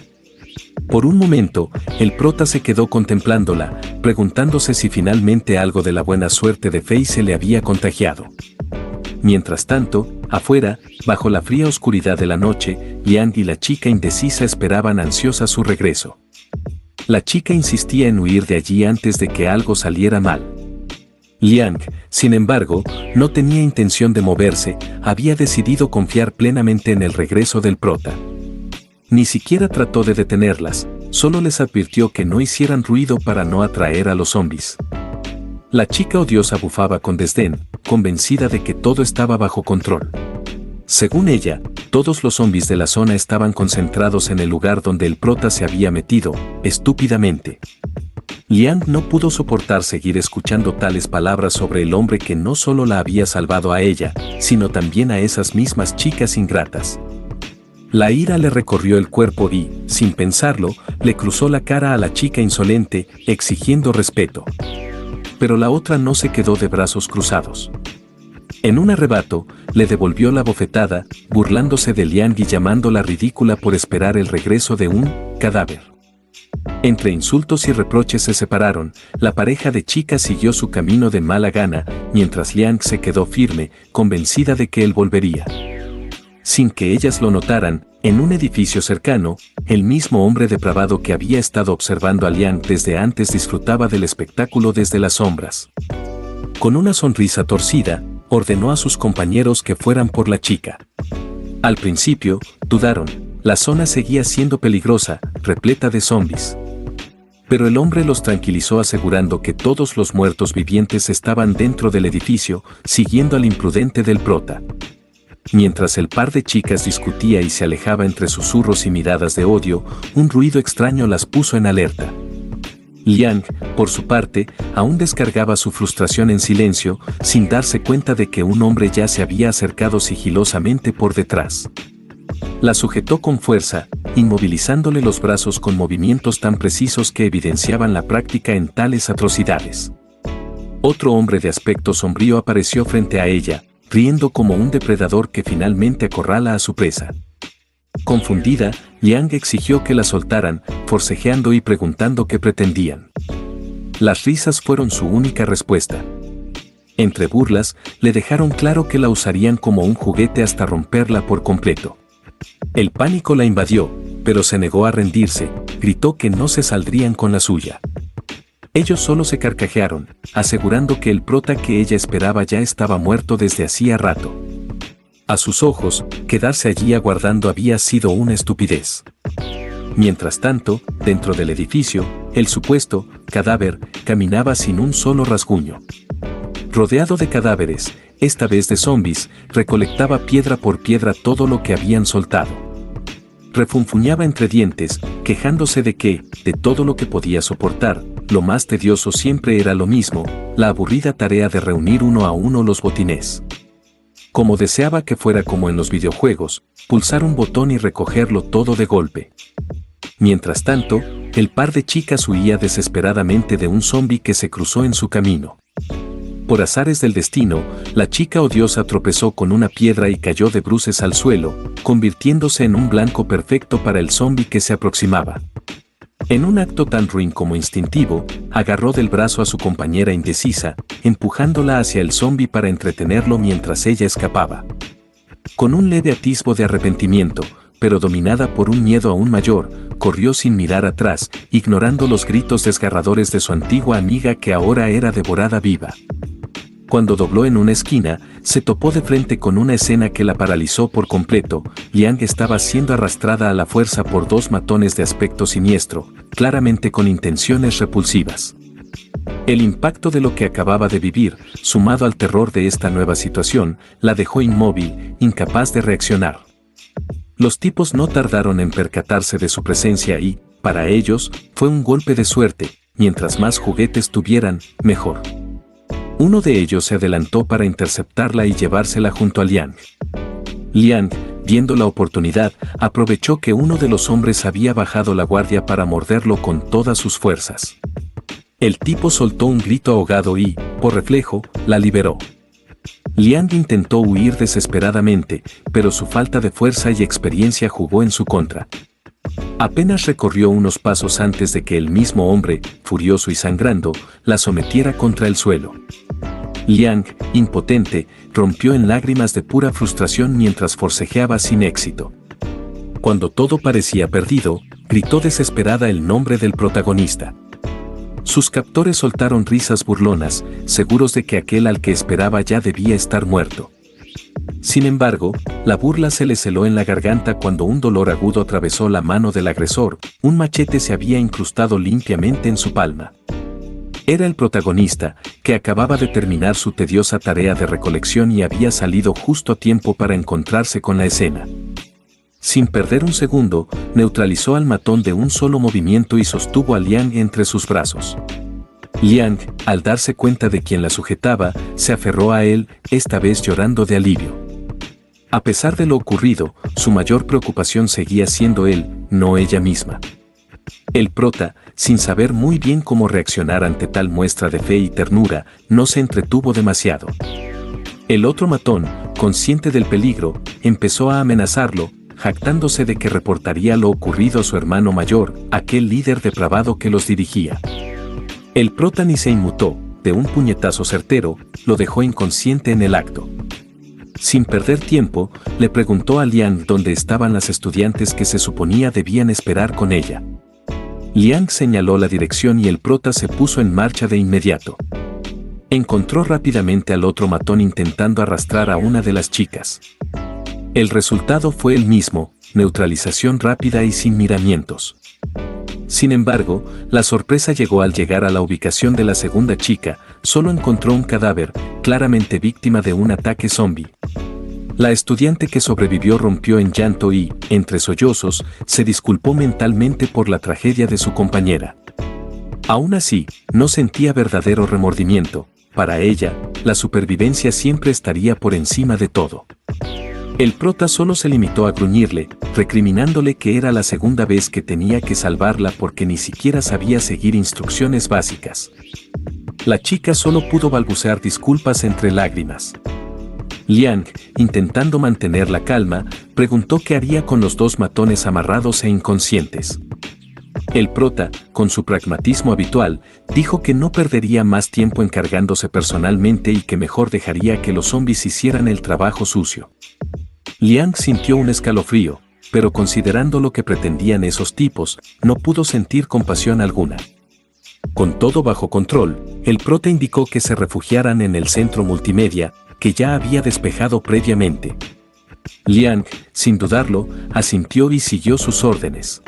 A: Por un momento, el prota se quedó contemplándola, preguntándose si finalmente algo de la buena suerte de Fei se le había contagiado. Mientras tanto, afuera, bajo la fría oscuridad de la noche, Liang y la chica indecisa esperaban ansiosas su regreso. La chica insistía en huir de allí antes de que algo saliera mal. Liang, sin embargo, no tenía intención de moverse, había decidido confiar plenamente en el regreso del prota. Ni siquiera trató de detenerlas, solo les advirtió que no hicieran ruido para no atraer a los zombies. La chica odiosa bufaba con desdén, convencida de que todo estaba bajo control. Según ella, todos los zombies de la zona estaban concentrados en el lugar donde el prota se había metido, estúpidamente. Liang no pudo soportar seguir escuchando tales palabras sobre el hombre que no solo la había salvado a ella, sino también a esas mismas chicas ingratas. La ira le recorrió el cuerpo y, sin pensarlo, le cruzó la cara a la chica insolente, exigiendo respeto. Pero la otra no se quedó de brazos cruzados. En un arrebato, le devolvió la bofetada, burlándose de Liang y llamándola ridícula por esperar el regreso de un cadáver. Entre insultos y reproches se separaron, la pareja de chicas siguió su camino de mala gana, mientras Liang se quedó firme, convencida de que él volvería. Sin que ellas lo notaran, en un edificio cercano, el mismo hombre depravado que había estado observando a Liang desde antes disfrutaba del espectáculo desde las sombras. Con una sonrisa torcida, ordenó a sus compañeros que fueran por la chica. Al principio, dudaron, la zona seguía siendo peligrosa, repleta de zombies. Pero el hombre los tranquilizó asegurando que todos los muertos vivientes estaban dentro del edificio, siguiendo al imprudente del prota. Mientras el par de chicas discutía y se alejaba entre susurros y miradas de odio, un ruido extraño las puso en alerta. Liang, por su parte, aún descargaba su frustración en silencio, sin darse cuenta de que un hombre ya se había acercado sigilosamente por detrás. La sujetó con fuerza, inmovilizándole los brazos con movimientos tan precisos que evidenciaban la práctica en tales atrocidades. Otro hombre de aspecto sombrío apareció frente a ella, riendo como un depredador que finalmente acorrala a su presa. Confundida, Liang exigió que la soltaran, forcejeando y preguntando qué pretendían. Las risas fueron su única respuesta. Entre burlas, le dejaron claro que la usarían como un juguete hasta romperla por completo. El pánico la invadió, pero se negó a rendirse, gritó que no se saldrían con la suya. Ellos solo se carcajearon, asegurando que el prota que ella esperaba ya estaba muerto desde hacía rato. A sus ojos, quedarse allí aguardando había sido una estupidez. Mientras tanto, dentro del edificio, el supuesto cadáver caminaba sin un solo rasguño. Rodeado de cadáveres, esta vez de zombies, recolectaba piedra por piedra todo lo que habían soltado. Refunfuñaba entre dientes, quejándose de que, de todo lo que podía soportar, lo más tedioso siempre era lo mismo, la aburrida tarea de reunir uno a uno los botines. Como deseaba que fuera como en los videojuegos, pulsar un botón y recogerlo todo de golpe. Mientras tanto, el par de chicas huía desesperadamente de un zombi que se cruzó en su camino. Por azares del destino, la chica odiosa tropezó con una piedra y cayó de bruces al suelo, convirtiéndose en un blanco perfecto para el zombi que se aproximaba. En un acto tan ruin como instintivo, agarró del brazo a su compañera indecisa, empujándola hacia el zombi para entretenerlo mientras ella escapaba. Con un leve atisbo de arrepentimiento, pero dominada por un miedo aún mayor, corrió sin mirar atrás, ignorando los gritos desgarradores de su antigua amiga que ahora era devorada viva. Cuando dobló en una esquina, se topó de frente con una escena que la paralizó por completo. Liang estaba siendo arrastrada a la fuerza por dos matones de aspecto siniestro, claramente con intenciones repulsivas. El impacto de lo que acababa de vivir, sumado al terror de esta nueva situación, la dejó inmóvil, incapaz de reaccionar. Los tipos no tardaron en percatarse de su presencia y, para ellos, fue un golpe de suerte. Mientras más juguetes tuvieran, mejor. Uno de ellos se adelantó para interceptarla y llevársela junto a Liang. Liang, viendo la oportunidad, aprovechó que uno de los hombres había bajado la guardia para morderlo con todas sus fuerzas. El tipo soltó un grito ahogado y, por reflejo, la liberó. Liang intentó huir desesperadamente, pero su falta de fuerza y experiencia jugó en su contra. Apenas recorrió unos pasos antes de que el mismo hombre, furioso y sangrando, la sometiera contra el suelo. Liang, impotente, rompió en lágrimas de pura frustración mientras forcejeaba sin éxito. Cuando todo parecía perdido, gritó desesperada el nombre del protagonista. Sus captores soltaron risas burlonas, seguros de que aquel al que esperaba ya debía estar muerto. Sin embargo, la burla se le celó en la garganta cuando un dolor agudo atravesó la mano del agresor. Un machete se había incrustado limpiamente en su palma. Era el protagonista, que acababa de terminar su tediosa tarea de recolección y había salido justo a tiempo para encontrarse con la escena. Sin perder un segundo, neutralizó al matón de un solo movimiento y sostuvo a Liang entre sus brazos. Liang, al darse cuenta de quién la sujetaba, se aferró a él, esta vez llorando de alivio. A pesar de lo ocurrido, su mayor preocupación seguía siendo él, no ella misma. El prota, sin saber muy bien cómo reaccionar ante tal muestra de fe y ternura, no se entretuvo demasiado. El otro matón, consciente del peligro, empezó a amenazarlo, jactándose de que reportaría lo ocurrido a su hermano mayor, aquel líder depravado que los dirigía. El prota ni se inmutó, de un puñetazo certero, lo dejó inconsciente en el acto. Sin perder tiempo, le preguntó a Liang dónde estaban las estudiantes que se suponía debían esperar con ella. Liang señaló la dirección y el prota se puso en marcha de inmediato. Encontró rápidamente al otro matón intentando arrastrar a una de las chicas. El resultado fue el mismo, neutralización rápida y sin miramientos. Sin embargo, la sorpresa llegó al llegar a la ubicación de la segunda chica. Solo encontró un cadáver, claramente víctima de un ataque zombie. La estudiante que sobrevivió rompió en llanto y, entre sollozos, se disculpó mentalmente por la tragedia de su compañera. Aún así, no sentía verdadero remordimiento. Para ella, la supervivencia siempre estaría por encima de todo. El prota solo se limitó a gruñirle, recriminándole que era la segunda vez que tenía que salvarla porque ni siquiera sabía seguir instrucciones básicas. La chica solo pudo balbucear disculpas entre lágrimas. Liang, intentando mantener la calma, preguntó qué haría con los dos matones amarrados e inconscientes. El prota, con su pragmatismo habitual, dijo que no perdería más tiempo encargándose personalmente y que mejor dejaría que los zombies hicieran el trabajo sucio. Liang sintió un escalofrío, pero considerando lo que pretendían esos tipos, no pudo sentir compasión alguna. Con todo bajo control, el prota indicó que se refugiaran en el centro multimedia, que ya había despejado previamente. Liang, sin dudarlo, asintió y siguió sus órdenes.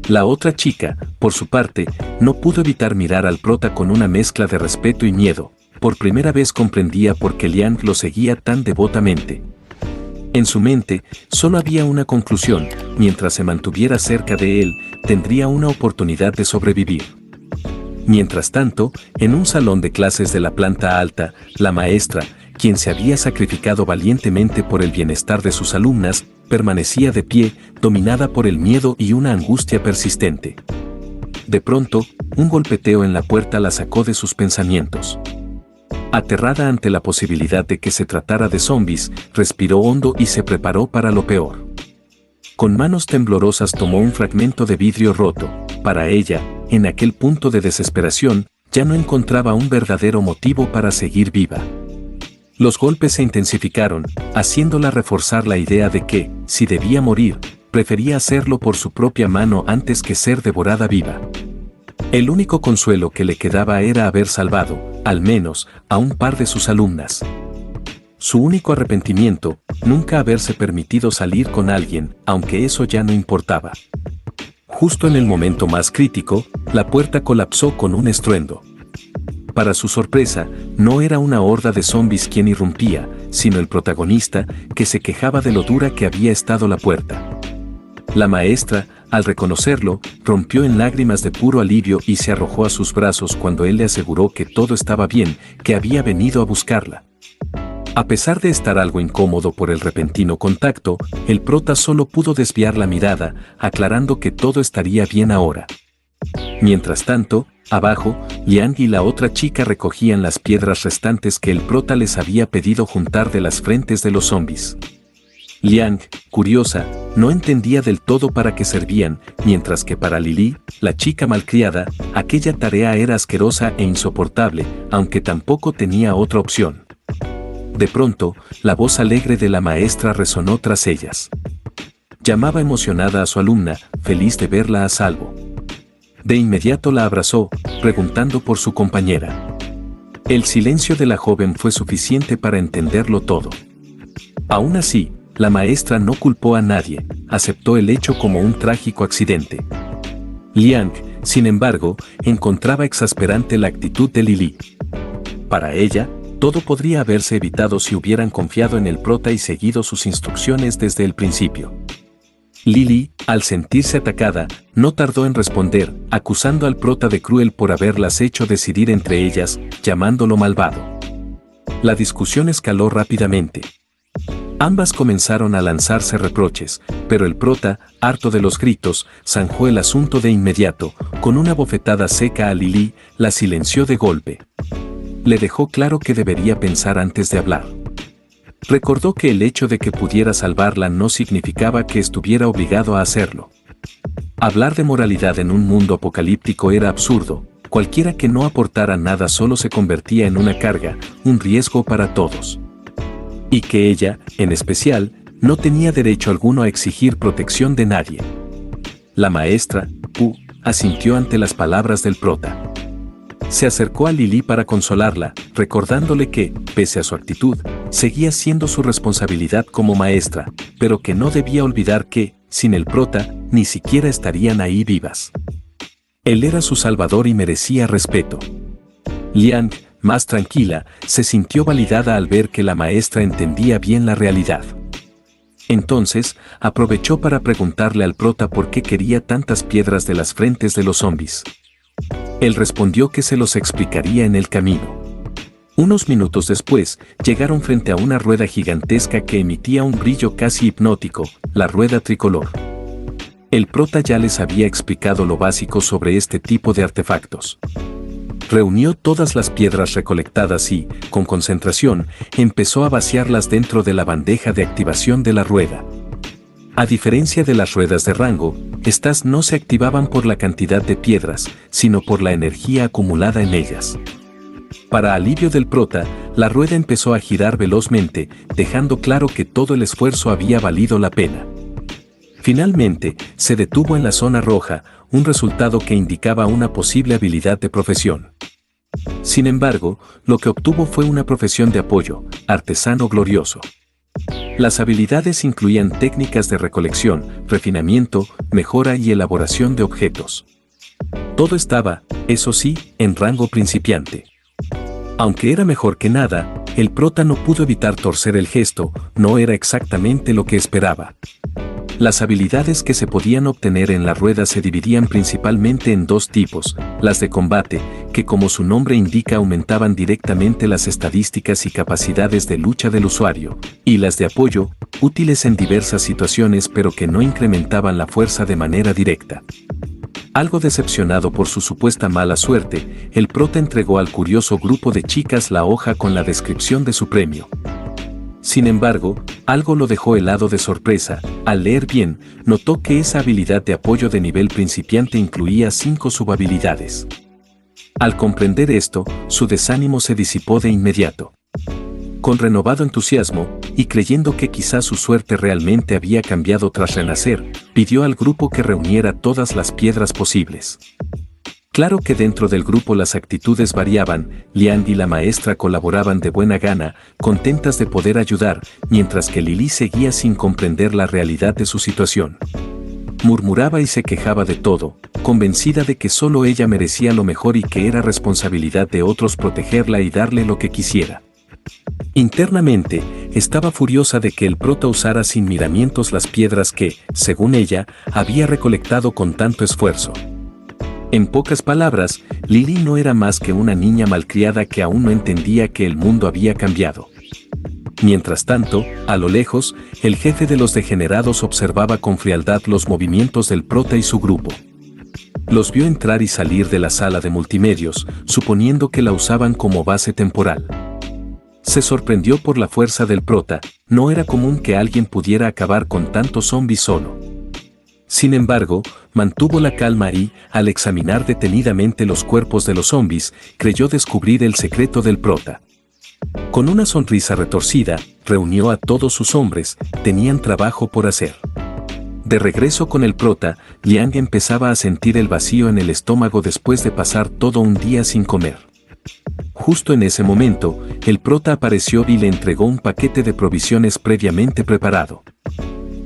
A: La otra chica, por su parte, no pudo evitar mirar al prota con una mezcla de respeto y miedo. Por primera vez comprendía por qué Liang lo seguía tan devotamente. En su mente, solo había una conclusión: mientras se mantuviera cerca de él, tendría una oportunidad de sobrevivir. Mientras tanto, en un salón de clases de la planta alta, la maestra, quien se había sacrificado valientemente por el bienestar de sus alumnas, permanecía de pie, dominada por el miedo y una angustia persistente. De pronto, un golpeteo en la puerta la sacó de sus pensamientos. Aterrada ante la posibilidad de que se tratara de zombies, respiró hondo y se preparó para lo peor. Con manos temblorosas tomó un fragmento de vidrio roto. Para ella, en aquel punto de desesperación, ya no encontraba un verdadero motivo para seguir viva. Los golpes se intensificaron, haciéndola reforzar la idea de que, si debía morir, prefería hacerlo por su propia mano antes que ser devorada viva. El único consuelo que le quedaba era haber salvado, al menos, a un par de sus alumnas. Su único arrepentimiento, nunca haberse permitido salir con alguien, aunque eso ya no importaba. Justo en el momento más crítico, la puerta colapsó con un estruendo. Para su sorpresa, no era una horda de zombies quien irrumpía, sino el protagonista, que se quejaba de lo dura que había estado la puerta. La maestra, al reconocerlo, rompió en lágrimas de puro alivio y se arrojó a sus brazos cuando él le aseguró que todo estaba bien, que había venido a buscarla. A pesar de estar algo incómodo por el repentino contacto, el prota solo pudo desviar la mirada, aclarando que todo estaría bien ahora. Mientras tanto, abajo, Liang y la otra chica recogían las piedras restantes que el prota les había pedido juntar de las frentes de los zombies. Liang, curiosa, no entendía del todo para qué servían, mientras que para Lili, la chica malcriada, aquella tarea era asquerosa e insoportable, aunque tampoco tenía otra opción. De pronto, la voz alegre de la maestra resonó tras ellas. Llamaba emocionada a su alumna, feliz de verla a salvo. De inmediato la abrazó, preguntando por su compañera. El silencio de la joven fue suficiente para entenderlo todo. Aún así, la maestra no culpó a nadie, aceptó el hecho como un trágico accidente. Liang, sin embargo, encontraba exasperante la actitud de Lili. Para ella, todo podría haberse evitado si hubieran confiado en el prota y seguido sus instrucciones desde el principio. Lili, al sentirse atacada, no tardó en responder, acusando al prota de cruel por haberlas hecho decidir entre ellas, llamándolo malvado. La discusión escaló rápidamente. Ambas comenzaron a lanzarse reproches, pero el prota, harto de los gritos, zanjó el asunto de inmediato. Con una bofetada seca a Lili, la silenció de golpe. Le dejó claro que debería pensar antes de hablar. Recordó que el hecho de que pudiera salvarla no significaba que estuviera obligado a hacerlo. Hablar de moralidad en un mundo apocalíptico era absurdo. Cualquiera que no aportara nada solo se convertía en una carga, un riesgo para todos. Y que ella, en especial, no tenía derecho alguno a exigir protección de nadie. La maestra, Pu, asintió ante las palabras del prota. Se acercó a Lili para consolarla, recordándole que, pese a su actitud, seguía siendo su responsabilidad como maestra, pero que no debía olvidar que, sin el prota, ni siquiera estarían ahí vivas. Él era su salvador y merecía respeto. Liang, más tranquila, se sintió validada al ver que la maestra entendía bien la realidad. Entonces, aprovechó para preguntarle al prota por qué quería tantas piedras de las frentes de los zombies. Él respondió que se los explicaría en el camino. Unos minutos después, llegaron frente a una rueda gigantesca que emitía un brillo casi hipnótico, la rueda tricolor. El prota ya les había explicado lo básico sobre este tipo de artefactos. Reunió todas las piedras recolectadas y, con concentración, empezó a vaciarlas dentro de la bandeja de activación de la rueda. A diferencia de las ruedas de rango, estas no se activaban por la cantidad de piedras, sino por la energía acumulada en ellas. Para alivio del prota, la rueda empezó a girar velozmente, dejando claro que todo el esfuerzo había valido la pena. Finalmente, se detuvo en la zona roja, un resultado que indicaba una posible habilidad de profesión. Sin embargo, lo que obtuvo fue una profesión de apoyo, artesano glorioso. Las habilidades incluían técnicas de recolección, refinamiento, mejora y elaboración de objetos. Todo estaba, eso sí, en rango principiante. Aunque era mejor que nada, el prota no pudo evitar torcer el gesto, no era exactamente lo que esperaba. Las habilidades que se podían obtener en la rueda se dividían principalmente en dos tipos, las de combate, que como su nombre indica aumentaban directamente las estadísticas y capacidades de lucha del usuario, y las de apoyo, útiles en diversas situaciones pero que no incrementaban la fuerza de manera directa. Algo decepcionado por su supuesta mala suerte, el prota entregó al curioso grupo de chicas la hoja con la descripción de su premio. Sin embargo, algo lo dejó helado de sorpresa. Al leer bien, notó que esa habilidad de apoyo de nivel principiante incluía 5 subhabilidades. Al comprender esto, su desánimo se disipó de inmediato. Con renovado entusiasmo, y creyendo que quizás su suerte realmente había cambiado tras renacer, pidió al grupo que reuniera todas las piedras posibles. Claro que dentro del grupo las actitudes variaban, Liang y la maestra colaboraban de buena gana, contentas de poder ayudar, mientras que Lily seguía sin comprender la realidad de su situación. Murmuraba y se quejaba de todo, convencida de que solo ella merecía lo mejor y que era responsabilidad de otros protegerla y darle lo que quisiera. Internamente, estaba furiosa de que el prota usara sin miramientos las piedras que, según ella, había recolectado con tanto esfuerzo. En pocas palabras, Lily no era más que una niña malcriada que aún no entendía que el mundo había cambiado. Mientras tanto, a lo lejos, el jefe de los degenerados observaba con frialdad los movimientos del prota y su grupo. Los vio entrar y salir de la sala de multimedios, suponiendo que la usaban como base temporal. Se sorprendió por la fuerza del prota, no era común que alguien pudiera acabar con tantos zombies solo. Sin embargo, mantuvo la calma y, al examinar detenidamente los cuerpos de los zombies, creyó descubrir el secreto del prota. Con una sonrisa retorcida, reunió a todos sus hombres, tenían trabajo por hacer. De regreso con el prota, Liang empezaba a sentir el vacío en el estómago después de pasar todo un día sin comer. Justo en ese momento, el prota apareció y le entregó un paquete de provisiones previamente preparado.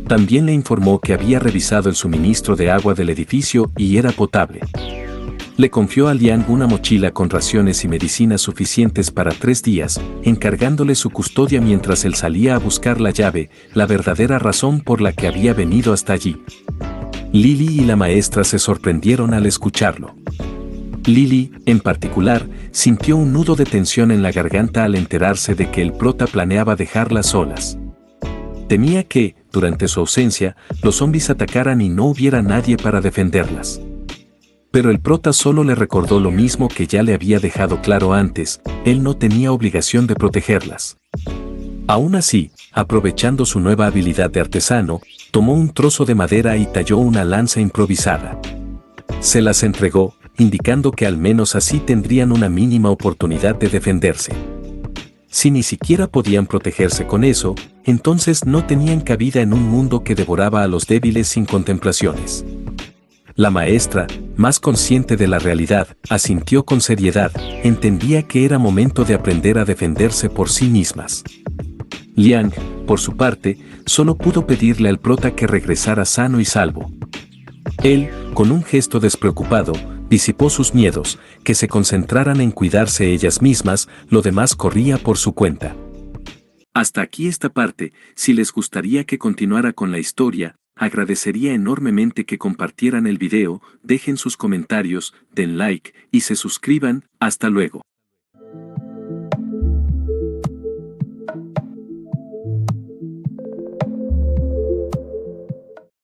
A: También le informó que había revisado el suministro de agua del edificio y era potable. Le confió a Liang una mochila con raciones y medicinas suficientes para 3 días, encargándole su custodia mientras él salía a buscar la llave, la verdadera razón por la que había venido hasta allí. Lily y la maestra se sorprendieron al escucharlo. Lily, en particular, sintió un nudo de tensión en la garganta al enterarse de que el prota planeaba dejarlas solas. Temía que, durante su ausencia, los zombies atacaran y no hubiera nadie para defenderlas. Pero el prota solo le recordó lo mismo que ya le había dejado claro antes, él no tenía obligación de protegerlas. Aún así, aprovechando su nueva habilidad de artesano, tomó un trozo de madera y talló una lanza improvisada. Se las entregó, indicando que al menos así tendrían una mínima oportunidad de defenderse. Si ni siquiera podían protegerse con eso, entonces no tenían cabida en un mundo que devoraba a los débiles sin contemplaciones. La maestra, más consciente de la realidad, asintió con seriedad, entendía que era momento de aprender a defenderse por sí mismas. Liang, por su parte, solo pudo pedirle al prota que regresara sano y salvo. Él, con un gesto despreocupado, disipó sus miedos, que se concentraran en cuidarse ellas mismas, lo demás corría por su cuenta. Hasta aquí esta parte. Si les gustaría que continuara con la historia, agradecería enormemente que compartieran el video, dejen sus comentarios, den like y se suscriban. Hasta luego.